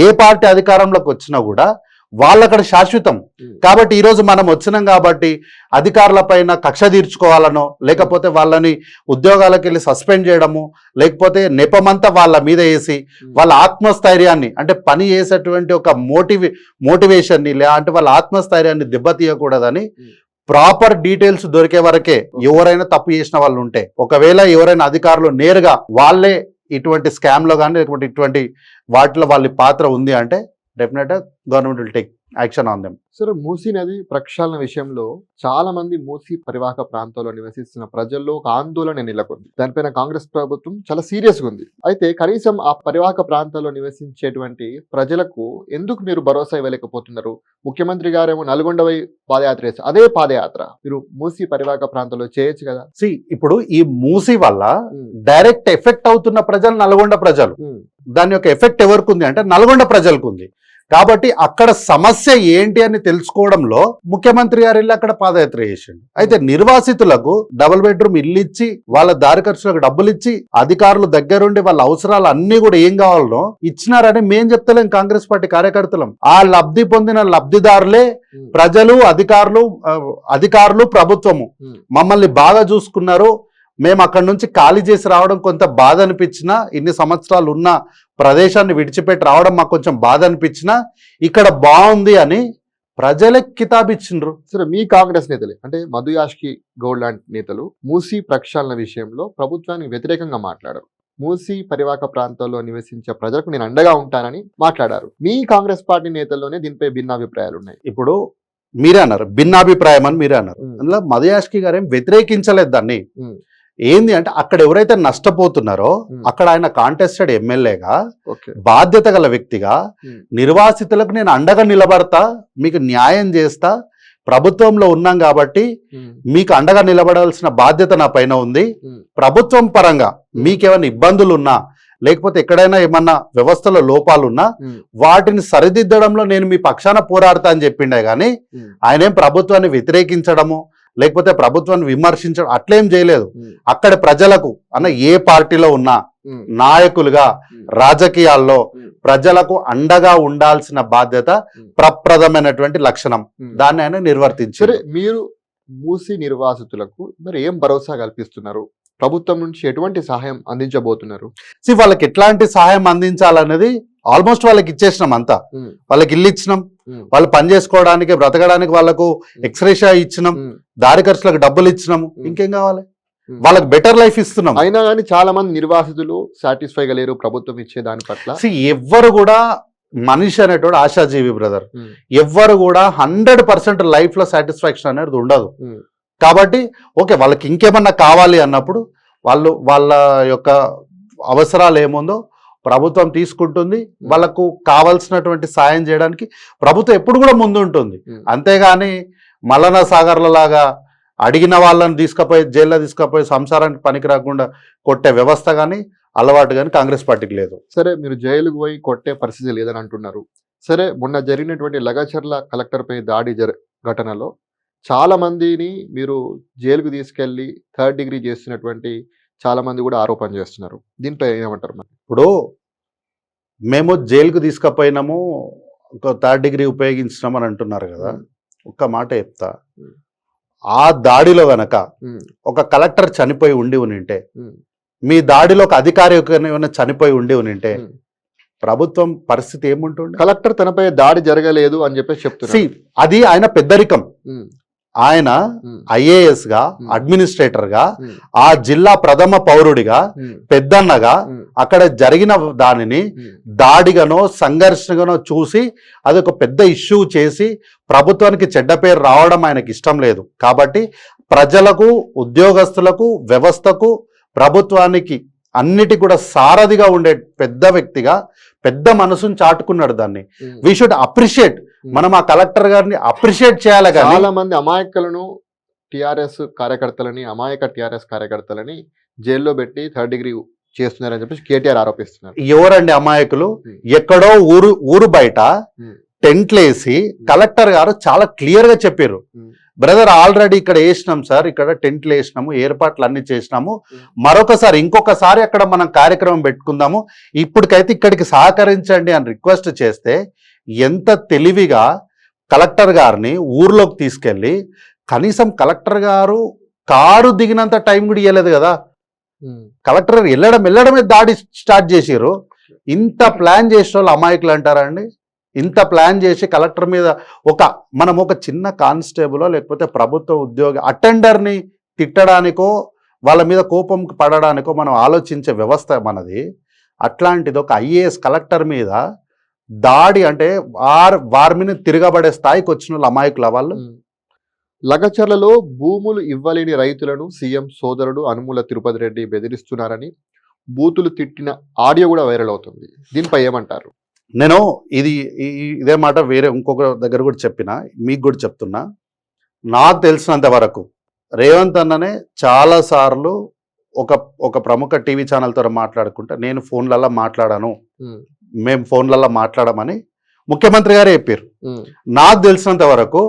ఏ పార్టీ అధికారంలోకి వచ్చినా కూడా వాళ్ళు అక్కడ శాశ్వతం. కాబట్టి ఈరోజు మనం వచ్చినాం కాబట్టి అధికారుల పైన కక్ష తీర్చుకోవాలనో లేకపోతే వాళ్ళని ఉద్యోగాలకు వెళ్ళి సస్పెండ్ చేయడము లేకపోతే నెపమంతా వాళ్ళ మీద వేసి వాళ్ళ ఆత్మస్థైర్యాన్ని అంటే పని చేసేటువంటి ఒక మోటివేషన్ని లేదంటే వాళ్ళ ఆత్మస్థైర్యాన్ని దెబ్బతీయకూడదని ప్రాపర్ డీటెయిల్స్ దొరికే వరకే ఎవరైనా తప్పు చేసిన వాళ్ళు ఉంటే, ఒకవేళ ఎవరైనా అధికారులు నేరుగా వాళ్ళే ఇటువంటి స్కామ్ లో కానీ లేకపోతే ఇటువంటి వాటిలో వాళ్ళ పాత్ర ఉంది అంటే డెఫినెట్గా government will take action on them. సరే, మూసీ నది ప్రక్షాళన విషయంలో చాలా మంది మూసీ పరివాహక ప్రాంతాల్లో నివసిస్తున్న ప్రజల్లో ఒక ఆందోళన నెలకొంది. దానిపైన కాంగ్రెస్ ప్రభుత్వం చాలా సీరియస్గా ఉంది. అయితే కనీసం ఆ పరివాహక ప్రాంతాల్లో నివసించేటువంటి ప్రజలకు ఎందుకు మీరు భరోసా ఇవ్వలేకపోతున్నారు? ముఖ్యమంత్రి గారేమో నల్గొండపై పాదయాత్ర చేస్తారు, అదే పాదయాత్ర మీరు మూసీ పరివాహక ప్రాంతాల్లో చేయొచ్చు కదా? ఇప్పుడు ఈ మూసీ వల్ల డైరెక్ట్ ఎఫెక్ట్ అవుతున్న ప్రజలు నల్గొండ ప్రజలు. దాని యొక్క ఎఫెక్ట్ ఎవరికి ఉంది అంటే నల్గొండ ప్రజలకు ఉంది. కాబట్టి అక్కడ సమస్య ఏంటి అని తెలుసుకోవడంలో ముఖ్యమంత్రి గారు వెళ్ళి అక్కడ పాదయాత్ర చేసిండు. అయితే నిర్వాసితులకు డబుల్ బెడ్రూమ్ ఇల్లు ఇచ్చి వాళ్ళ దారి ఖర్చులకు డబ్బులు ఇచ్చి అధికారులు దగ్గరుండి వాళ్ళ అవసరాలు అన్ని కూడా ఏం కావాలనో ఇచ్చినారని మేం చెప్తలేం కాంగ్రెస్ పార్టీ కార్యకర్తలం. ఆ లబ్ధి పొందిన లబ్ధిదారులే ప్రజలు, అధికారులు ప్రభుత్వము మమ్మల్ని బాగా చూసుకున్నారు. మేము అక్కడి నుంచి ఖాళీ చేసి రావడం కొంత బాధ అనిపించినా, ఇన్ని సంవత్సరాలు ఉన్న ప్రదేశాన్ని విడిచిపెట్టి రావడం మాకు కొంచెం బాధ అనిపించినా ఇక్కడ బాగుంది అని ప్రజలే కితాబిచ్చిండ్రు. సరే, మీ కాంగ్రెస్ నేతలే అంటే మధు యాష్కి గౌడ్ లాంటి నేతలు మూసీ ప్రక్షాళన విషయంలో ప్రభుత్వానికి వ్యతిరేకంగా మాట్లాడారు. మూసీ పరివాహక ప్రాంతాల్లో నివసించే ప్రజలకు నేను అండగా ఉంటానని మాట్లాడారు. మీ కాంగ్రెస్ పార్టీ నేతల్లోనే దీనిపై భిన్నాభిప్రాయాలు ఉన్నాయి. ఇప్పుడు మీరే అన్నారు భిన్నాభిప్రాయం అని మీరే అన్నారు. ఉమ్. అందులో మధుయాష్కి గారు ఏం వ్యతిరేకించలేదు దాన్ని. ఉమ్. ఏంది అంటే అక్కడ ఎవరైతే నష్టపోతున్నారో ఉమ్. అక్కడ ఆయన కాంటెస్టెడ్ ఎమ్మెల్యేగా ఓకే. బాధ్యత గల వ్యక్తిగా ఉమ్. నిర్వాసితులకు నేను అండగా నిలబడతా, మీకు న్యాయం చేస్తా, ప్రభుత్వంలో ఉన్నాం కాబట్టి ఉమ్. మీకు అండగా నిలబడాల్సిన బాధ్యత నా పైన ఉంది. ఉమ్. ప్రభుత్వం పరంగా మీకేమైనా ఇబ్బందులు ఉన్నా లేకపోతే ఎక్కడైనా ఏమన్నా వ్యవస్థలో లోపాలు ఉన్నా ఉమ్. వాటిని సరిదిద్దడంలో నేను మీ పక్షాన పోరాడతా అని చెప్పిండే కానీ ఉమ్. ఆయన ఏం ప్రభుత్వాన్ని వ్యతిరేకించడము లేకపోతే ప్రభుత్వాన్ని విమర్శించడం అట్లేం చేయలేదు. ఉమ్. అక్కడ ప్రజలకు అన్న ఏ పార్టీలో ఉన్నా ఉమ్. నాయకులుగా ఉమ్. రాజకీయాల్లో ఉమ్. ప్రజలకు అండగా ఉండాల్సిన బాధ్యత ప్రప్రదమైనటువంటి లక్షణం. ఉమ్. దాన్ని ఆయన సరే, నిర్వర్తించారు. మీరు మూసీ నిర్వాసితులకు మరి ఏం భరోసా కల్పిస్తున్నారు? ప్రభుత్వం నుంచి ఎటువంటి సహాయం అందించబోతున్నారు? వాళ్ళకి ఎట్లాంటి సహాయం అందించాలనేది ఆల్మోస్ట్ వాళ్ళకి ఇచ్చేసినాం అంతా. ఉమ్. వాళ్ళకి ఇల్లు ఇచ్చినాం, ఉమ్. వాళ్ళు పని చేసుకోవడానికి బ్రతకడానికి వాళ్ళకు ఎక్స్రేషా ఇచ్చినాం, ఉమ్. దారి ఖర్చులకు డబ్బులు ఇచ్చినాము. ఇంకేం కావాలి? ఉమ్. వాళ్ళకి బెటర్ లైఫ్ ఇస్తున్నాం. అయినా కానీ చాలా మంది నిర్వాసితులు సాటిస్ఫైగా లేరు ప్రభుత్వం ఇచ్చే దాని పట్ల. ఎవ్వరు కూడా మనిషి అనేటోడు ఆశాజీవి బ్రదర్. ఉమ్. ఎవ్వరు కూడా 100% లైఫ్ లో సాటిస్ఫాక్షన్ అనేది ఉండదు. ఉమ్. కాబట్టి ఓకే, వాళ్ళకి ఇంకేమన్నా కావాలి అన్నప్పుడు వాళ్ళు వాళ్ళ యొక్క అవసరాలు ఏముందో ప్రభుత్వం తీసుకుంటుంది. వాళ్ళకు కావాల్సినటువంటి సాయం చేయడానికి ప్రభుత్వం ఎప్పుడు కూడా ముందు ఉంటుంది. ఉమ్. అంతేగాని మల్లన సాగర్ల లాగా అడిగిన వాళ్ళని తీసుకుపోయి జైల్లో తీసుకుపోయి సంసారానికి పనికి రాకుండా కొట్టే వ్యవస్థ కానీ అలవాటు కానీ కాంగ్రెస్ పార్టీకి లేదు. సరే, మీరు జైలుకు పోయి కొట్టే పరిస్థితి లేదని అంటున్నారు. సరే, మొన్న జరిగినటువంటి లగచర్ల కలెక్టర్పై దాడి ఘటనలో చాలా మందిని మీరు జైలుకు తీసుకెళ్లి 3rd డిగ్రీ చేస్తున్నటువంటి చాలా మంది కూడా ఆరోపణ చేస్తున్నారు. దీనిపై ఏమంటారు? మరి ఇప్పుడు మేము జైలుకు తీసుకుపోయినాము, ఒక 3rd డిగ్రీ ఉపయోగించినాం అని అంటున్నారు కదా. ఒక్క మాట చెప్తా, ఆ దాడిలో గనక ఉమ్. ఒక కలెక్టర్ చనిపోయి ఉండి ఉనింటే, ఉమ్. మీ దాడిలో ఒక అధికారి ఏమైనా చనిపోయి ఉండి ఉనింటే ఉమ్. ప్రభుత్వం పరిస్థితి ఏముంటుండే? కలెక్టర్ తనపై దాడి జరగలేదు అని చెప్పేసి చెప్తున్నారు. See, అది ఆయన పెద్దరికం. ఉమ్. ఆయన ఉమ్. IAS గా, Hmm. అడ్మినిస్ట్రేటర్ గా, ఉమ్. ఆ జిల్లా ప్రథమ పౌరుడిగా, ఉమ్. పెద్దన్నగా ఉమ్. అక్కడ జరిగిన దానిని ఉమ్. దాడిగానో సంఘర్షణగానో చూసి అదొక పెద్ద ఇష్యూ చేసి ప్రభుత్వానికి చెడ్డ పేరు రావడం ఆయనకి ఇష్టం లేదు. కాబట్టి ప్రజలకు, ఉద్యోగస్తులకు, వ్యవస్థకు, ప్రభుత్వానికి అన్నిటి కూడా సారథిగా ఉండే పెద్ద వ్యక్తిగా పెద్ద మనసును చాటుకున్నాడు. దాన్ని ఉమ్. We should appreciate. మనం ఆ కలెక్టర్ గారిని అప్రిషియేట్ చేయాలి. కానీ చాలా మంది అమాయకులను టిఆర్ఎస్ కార్యకర్తలని, అమాయక టిఆర్ఎస్ కార్యకర్తలని జైల్లో పెట్టి 3rd డిగ్రీ చేస్తున్నారని చెప్పేసి కేటీఆర్ ఆరోపిస్తున్నారు. ఎవరండి అమాయకులు? Hmm. ఎక్కడో ఊరు బయట Hmm. టెంట్లేసి కలెక్టర్ గారు చాలా క్లియర్ గా చెప్పారు, Hmm. బ్రదర్ ఆల్రెడీ ఇక్కడ వేసినాం సార్, ఇక్కడ టెంట్లు వేసినాము, ఏర్పాట్లు అన్ని చేసినాము, మరొకసారి ఇంకొకసారి అక్కడ మనం కార్యక్రమం పెట్టుకుందాము, ఇప్పటికైతే ఇక్కడికి సహకరించండి అని రిక్వెస్ట్ చేస్తే ఎంత తెలివిగా కలెక్టర్ గారిని ఊర్లోకి తీసుకెళ్ళి కనీసం కలెక్టర్ గారు కారు దిగినంత టైం కూడా ఇవ్వలేదు కదా. ఉమ్. కలెక్టర్ వెళ్ళడమే దాడి స్టార్ట్ చేసిర్రు. ఇంత ప్లాన్ చేసిన వాళ్ళు అమాయకులు అంటారా అండి? ఇంత ప్లాన్ చేసి కలెక్టర్ మీద మనం ఒక చిన్న కానిస్టేబులో లేకపోతే ప్రభుత్వ ఉద్యోగి అటెండర్ని తిట్టడానికో వాళ్ళ మీద కోపం పడడానికో మనం ఆలోచించే వ్యవస్థ మనది. అట్లాంటిది ఒక IAS కలెక్టర్ మీద దాడి అంటే వారి మీద తిరగబడే స్థాయికి వచ్చిన వాళ్ళు అమాయకుల వాళ్ళు. లగచర్లలో భూములు ఇవ్వలేని రైతులను సీఎం సోదరుడు అనుముల తిరుపతి రెడ్డి బెదిరిస్తున్నారని బూతులు తిట్టిన ఆడియో కూడా వైరల్ అవుతుంది. దీనిపై ఏమంటారు? నేను ఇదే మాట వేరే ఇంకొక దగ్గర కూడా చెప్పినా, మీకు కూడా చెప్తున్నా. నాకు తెలిసినంత వరకు రేవంత్ అన్ననే చాలా సార్లు ఒక ప్రముఖ టీవీ ఛానల్తో మాట్లాడుకుంటా నేను ఫోన్లలో మాట్లాడాను, మేము ఫోన్లలో మాట్లాడమని ముఖ్యమంత్రి గారే చెప్పారు. నాకు తెలిసినంత వరకు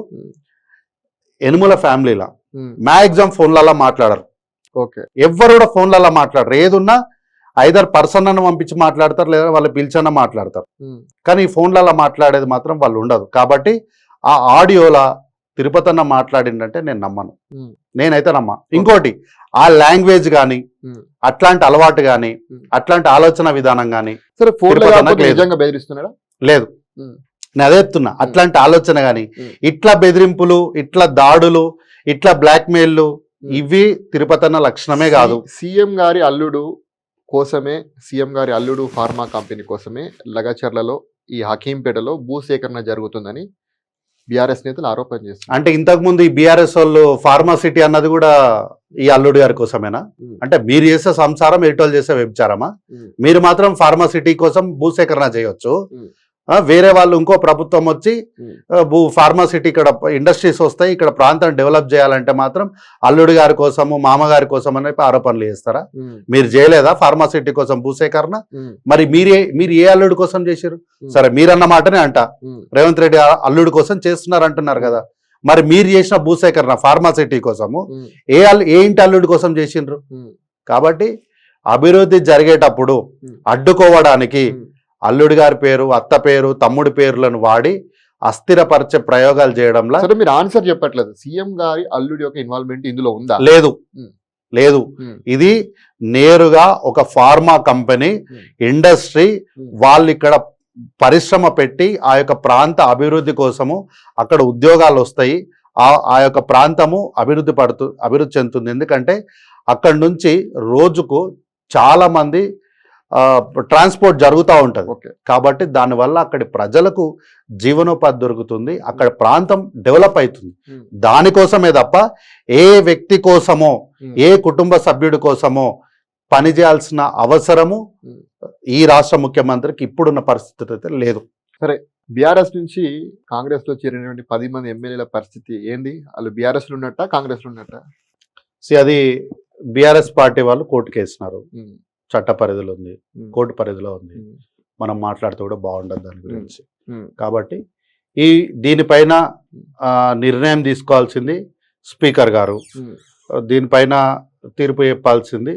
ఎనుముల ఫ్యామిలీలా మ్యాక్సిమం ఫోన్లలో మాట్లాడరు. ఓకే, ఎవరు కూడా ఫోన్లలో మాట్లాడరు. ఏదున్నా ఐదర్ పర్సన్ అన్న పంపించి మాట్లాడతారు, లేదా వాళ్ళు పిలిచన్న మాట్లాడతారు. కానీ ఈ ఫోన్లలో మాట్లాడేది మాత్రం వాళ్ళు ఉండదు. కాబట్టి ఆ ఆడియోలా తిరుపతి అన్న మాట్లాడిందంటే నేను నమ్మను, నేనైతే నమ్మా. ఇంకోటి, ఆ లాంగ్వేజ్ కానీ, అట్లాంటి అలవాటు కానీ, అట్లాంటి ఆలోచన విధానం కానీ సరే నిజంగా బెదిరిస్తున్నాడా? లేదు. నేను అదే చెప్తున్నా, అట్లాంటి ఆలోచన కానీ, ఇట్లా బెదిరింపులు, ఇట్లా దాడులు, ఇట్లా బ్లాక్మెయిల్లు, ఇవి తిరుపతి అన్న లక్షణమే కాదు. సీఎం గారి అల్లుడు కోసమే సీఎం గారి అల్లుడు ఫార్మా కంపెనీ కోసమే లగచర్లలో ఈ హకీంపేటలో భూసేకరణ జరుగుతుందని బీఆర్ఎస్ నేతలు ఆరోపణ చేస్తున్నారు. అంటే ఇంతకు ముందు ఈ బీఆర్ఎస్ వాళ్ళు ఫార్మాసిటీ అన్నది కూడా ఈ అల్లుడి గారి కోసమేనా? అంటే మీరు చేసే సంసారం ఎటువల్ చేసే వ్యభిచారమా? మీరు మాత్రం ఫార్మాసిటీ కోసం భూసేకరణ చేయొచ్చు, వేరే వాళ్ళు ఇంకో ప్రభుత్వం వచ్చి ఫార్మాసిటీ ఇక్కడ ఇండస్ట్రీస్ వస్తాయి, ఇక్కడ ప్రాంతం డెవలప్ చేయాలంటే మాత్రం అల్లుడి గారి కోసము మామగారి కోసం అని ఆరోపణలు చేస్తారా? మీరు చేయలేదా ఫార్మాసిటీ కోసం భూసేకరణ? మరి మీరు ఏ అల్లుడి కోసం చేశారు? సరే మీరన్న మాటనే అంట, రేవంత్ రెడ్డి అల్లుడి కోసం చేస్తున్నారు అంటున్నారు కదా, మరి మీరు చేసిన భూసేకరణ ఫార్మాసిటీ కోసము ఏ ఇంటి అల్లుడి కోసం చేసిండ్రు? కాబట్టి అభివృద్ధి జరిగేటప్పుడు అడ్డుకోవడానికి అల్లుడి గారి పేరు, అత్త పేరు, తమ్ముడి పేర్లను వాడి అస్థిరపరిచే ప్రయోగాలు చేయడంలో సరే మీరు ఆన్సర్ చెప్పట్లేదు. సీఎం గారి అల్లుడి యొక్క ఇన్వాల్వ్మెంట్ ఇందులో ఉందా? లేదు. ఇది నేరుగా ఒక ఫార్మా కంపెనీ ఇండస్ట్రీ వాళ్ళు ఇక్కడ పరిశ్రమ పెట్టి ఆ యొక్క ప్రాంత అభివృద్ధి కోసము అక్కడ ఉద్యోగాలు వస్తాయి, ఆ యొక్క ప్రాంతము అభివృద్ధి చెందుతుంది. ఎందుకంటే అక్కడి నుంచి రోజుకు చాలా మంది ట్రాన్స్పోర్ట్ జరుగుతూ ఉంటుంది కాబట్టి దానివల్ల అక్కడి ప్రజలకు జీవనోపాధి దొరుకుతుంది, అక్కడ ప్రాంతం డెవలప్ అవుతుంది. దానికోసమే తప్ప ఏ వ్యక్తి కోసమో ఏ కుటుంబ సభ్యుడి కోసమో పనిచేయాల్సిన అవసరము ఈ రాష్ట్ర ముఖ్యమంత్రికి ఇప్పుడున్న పరిస్థితి అయితే లేదు. సరే, బీఆర్ఎస్ నుంచి కాంగ్రెస్ లో చేరినటువంటి 10 మంది ఎమ్మెల్యేల పరిస్థితి ఏంది? వాళ్ళు బీఆర్ఎస్ లో ఉన్నట్ట కాంగ్రెస్ లో ఉన్నట్ట? అది బీఆర్ఎస్ పార్టీ వాళ్ళు కోర్టుకు వేసినారు, చట్ట పరిధిలో ఉంది, కోర్టు పరిధిలో ఉంది, మనం మాట్లాడితే కూడా బాగుండదు దాని గురించి. కాబట్టి దీనిపైన నిర్ణయం తీసుకోవాల్సింది స్పీకర్ గారు, దీనిపైన తీర్పు చెప్పాల్సింది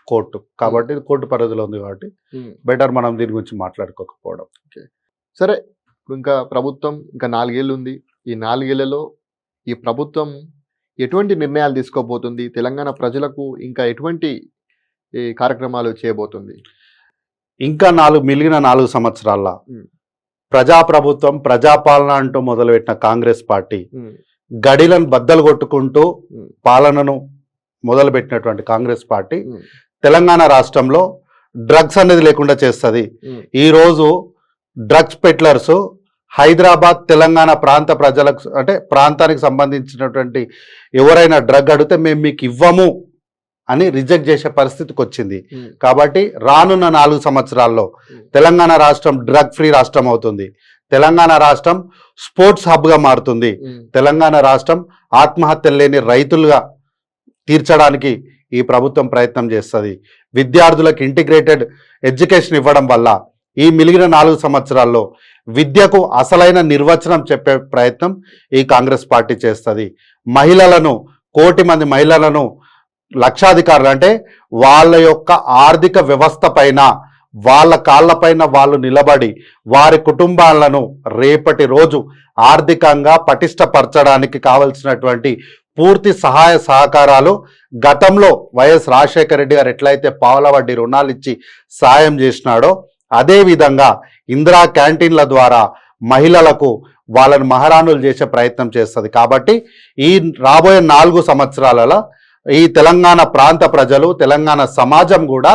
కోర్టు. కాబట్టి కోర్టు పరిధిలో ఉంది కాబట్టి బెటర్ మనం దీని గురించి మాట్లాడుకోకపోవడం. సరే, ఇంకా ప్రభుత్వం ఇంకా 4 ఏళ్ళు ఉంది. ఈ 4 ఏళ్లలో ఈ ప్రభుత్వం ఎటువంటి నిర్ణయాలు తీసుకోబోతుంది? తెలంగాణ ప్రజలకు ఇంకా ఎటువంటి ఈ కార్యక్రమాలు చేయబోతుంది? ఇంకా మిగిలిన 4 సంవత్సరాల ప్రజాప్రభుత్వం ప్రజాపాలన అంటూ మొదలుపెట్టిన కాంగ్రెస్ పార్టీ గడిలను బద్దలు కొట్టుకుంటూ పాలనను మొదలుపెట్టినటువంటి కాంగ్రెస్ పార్టీ తెలంగాణ రాష్ట్రంలో డ్రగ్స్ అనేది లేకుండా చేస్తుంది. ఈరోజు డ్రగ్స్ పెట్లర్స్ హైదరాబాద్ తెలంగాణ ప్రాంత ప్రజలకు అంటే ప్రాంతానికి సంబంధించినటువంటి ఎవరైనా డ్రగ్ అడిగితే మేము మీకు ఇవ్వము అని రిజెక్ట్ చేసే పరిస్థితికి వచ్చింది. కాబట్టి రానున్న 4 సంవత్సరాల్లో తెలంగాణ రాష్ట్రం డ్రగ్ ఫ్రీ రాష్ట్రం అవుతుంది, తెలంగాణ రాష్ట్రం స్పోర్ట్స్ హబ్గా మారుతుంది, తెలంగాణ రాష్ట్రం ఆత్మహత్యలు లేని రైతులుగా తీర్చడానికి ఈ ప్రభుత్వం ప్రయత్నం చేస్తుంది. విద్యార్థులకు ఇంటిగ్రేటెడ్ ఎడ్యుకేషన్ ఇవ్వడం వల్ల ఈ మిగిలిన 4 సంవత్సరాల్లో విద్యకు అసలైన నిర్వచనం చెప్పే ప్రయత్నం ఈ కాంగ్రెస్ పార్టీ చేస్తుంది. మహిళలను 1 కోటి మంది మహిళలను లక్షాధికారులు అంటే వాళ్ళ యొక్క ఆర్థిక వ్యవస్థ పైన వాళ్ళ కాళ్ళపైన వాళ్ళు నిలబడి వారి కుటుంబాలను రేపటి రోజు ఆర్థికంగా పటిష్టపరచడానికి కావలసినటువంటి పూర్తి సహాయ సహకారాలు గతంలో వైఎస్ రాజశేఖర రెడ్డి గారు ఎట్లయితే పావుల వడ్డీ రుణాలు ఇచ్చి సాయం చేసినాడో అదేవిధంగా ఇందిరా క్యాంటీన్ల ద్వారా మహిళలకు వాళ్ళని మహారాణులు చేసే ప్రయత్నం చేస్తుంది. కాబట్టి ఈ రాబోయే 4 సంవత్సరాలలో ఈ తెలంగాణ ప్రాంత ప్రజలు తెలంగాణ సమాజం కూడా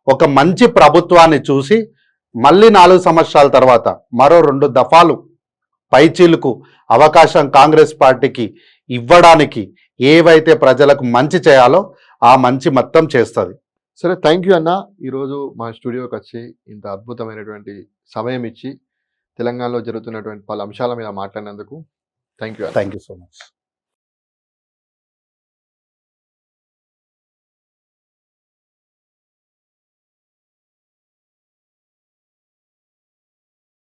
ఒక మంచి ప్రభుత్వాన్ని చూసి మళ్ళీ 4 సంవత్సరాల తర్వాత మరో 2 దఫాలు పైచీలకు అవకాశం కాంగ్రెస్ పార్టీకి ఇవ్వడానికి ఏవైతే ప్రజలకు మంచి చేయాలో ఆ మంచి మొత్తం చేస్తుంది. సరే, థ్యాంక్ యూ అన్న. ఈరోజు మా స్టూడియోకి వచ్చి ఇంత అద్భుతమైనటువంటి సమయం ఇచ్చి తెలంగాణలో జరుగుతున్నటువంటి పలు అంశాల మీద మాట్లాడినందుకు thank you. Thank you so much.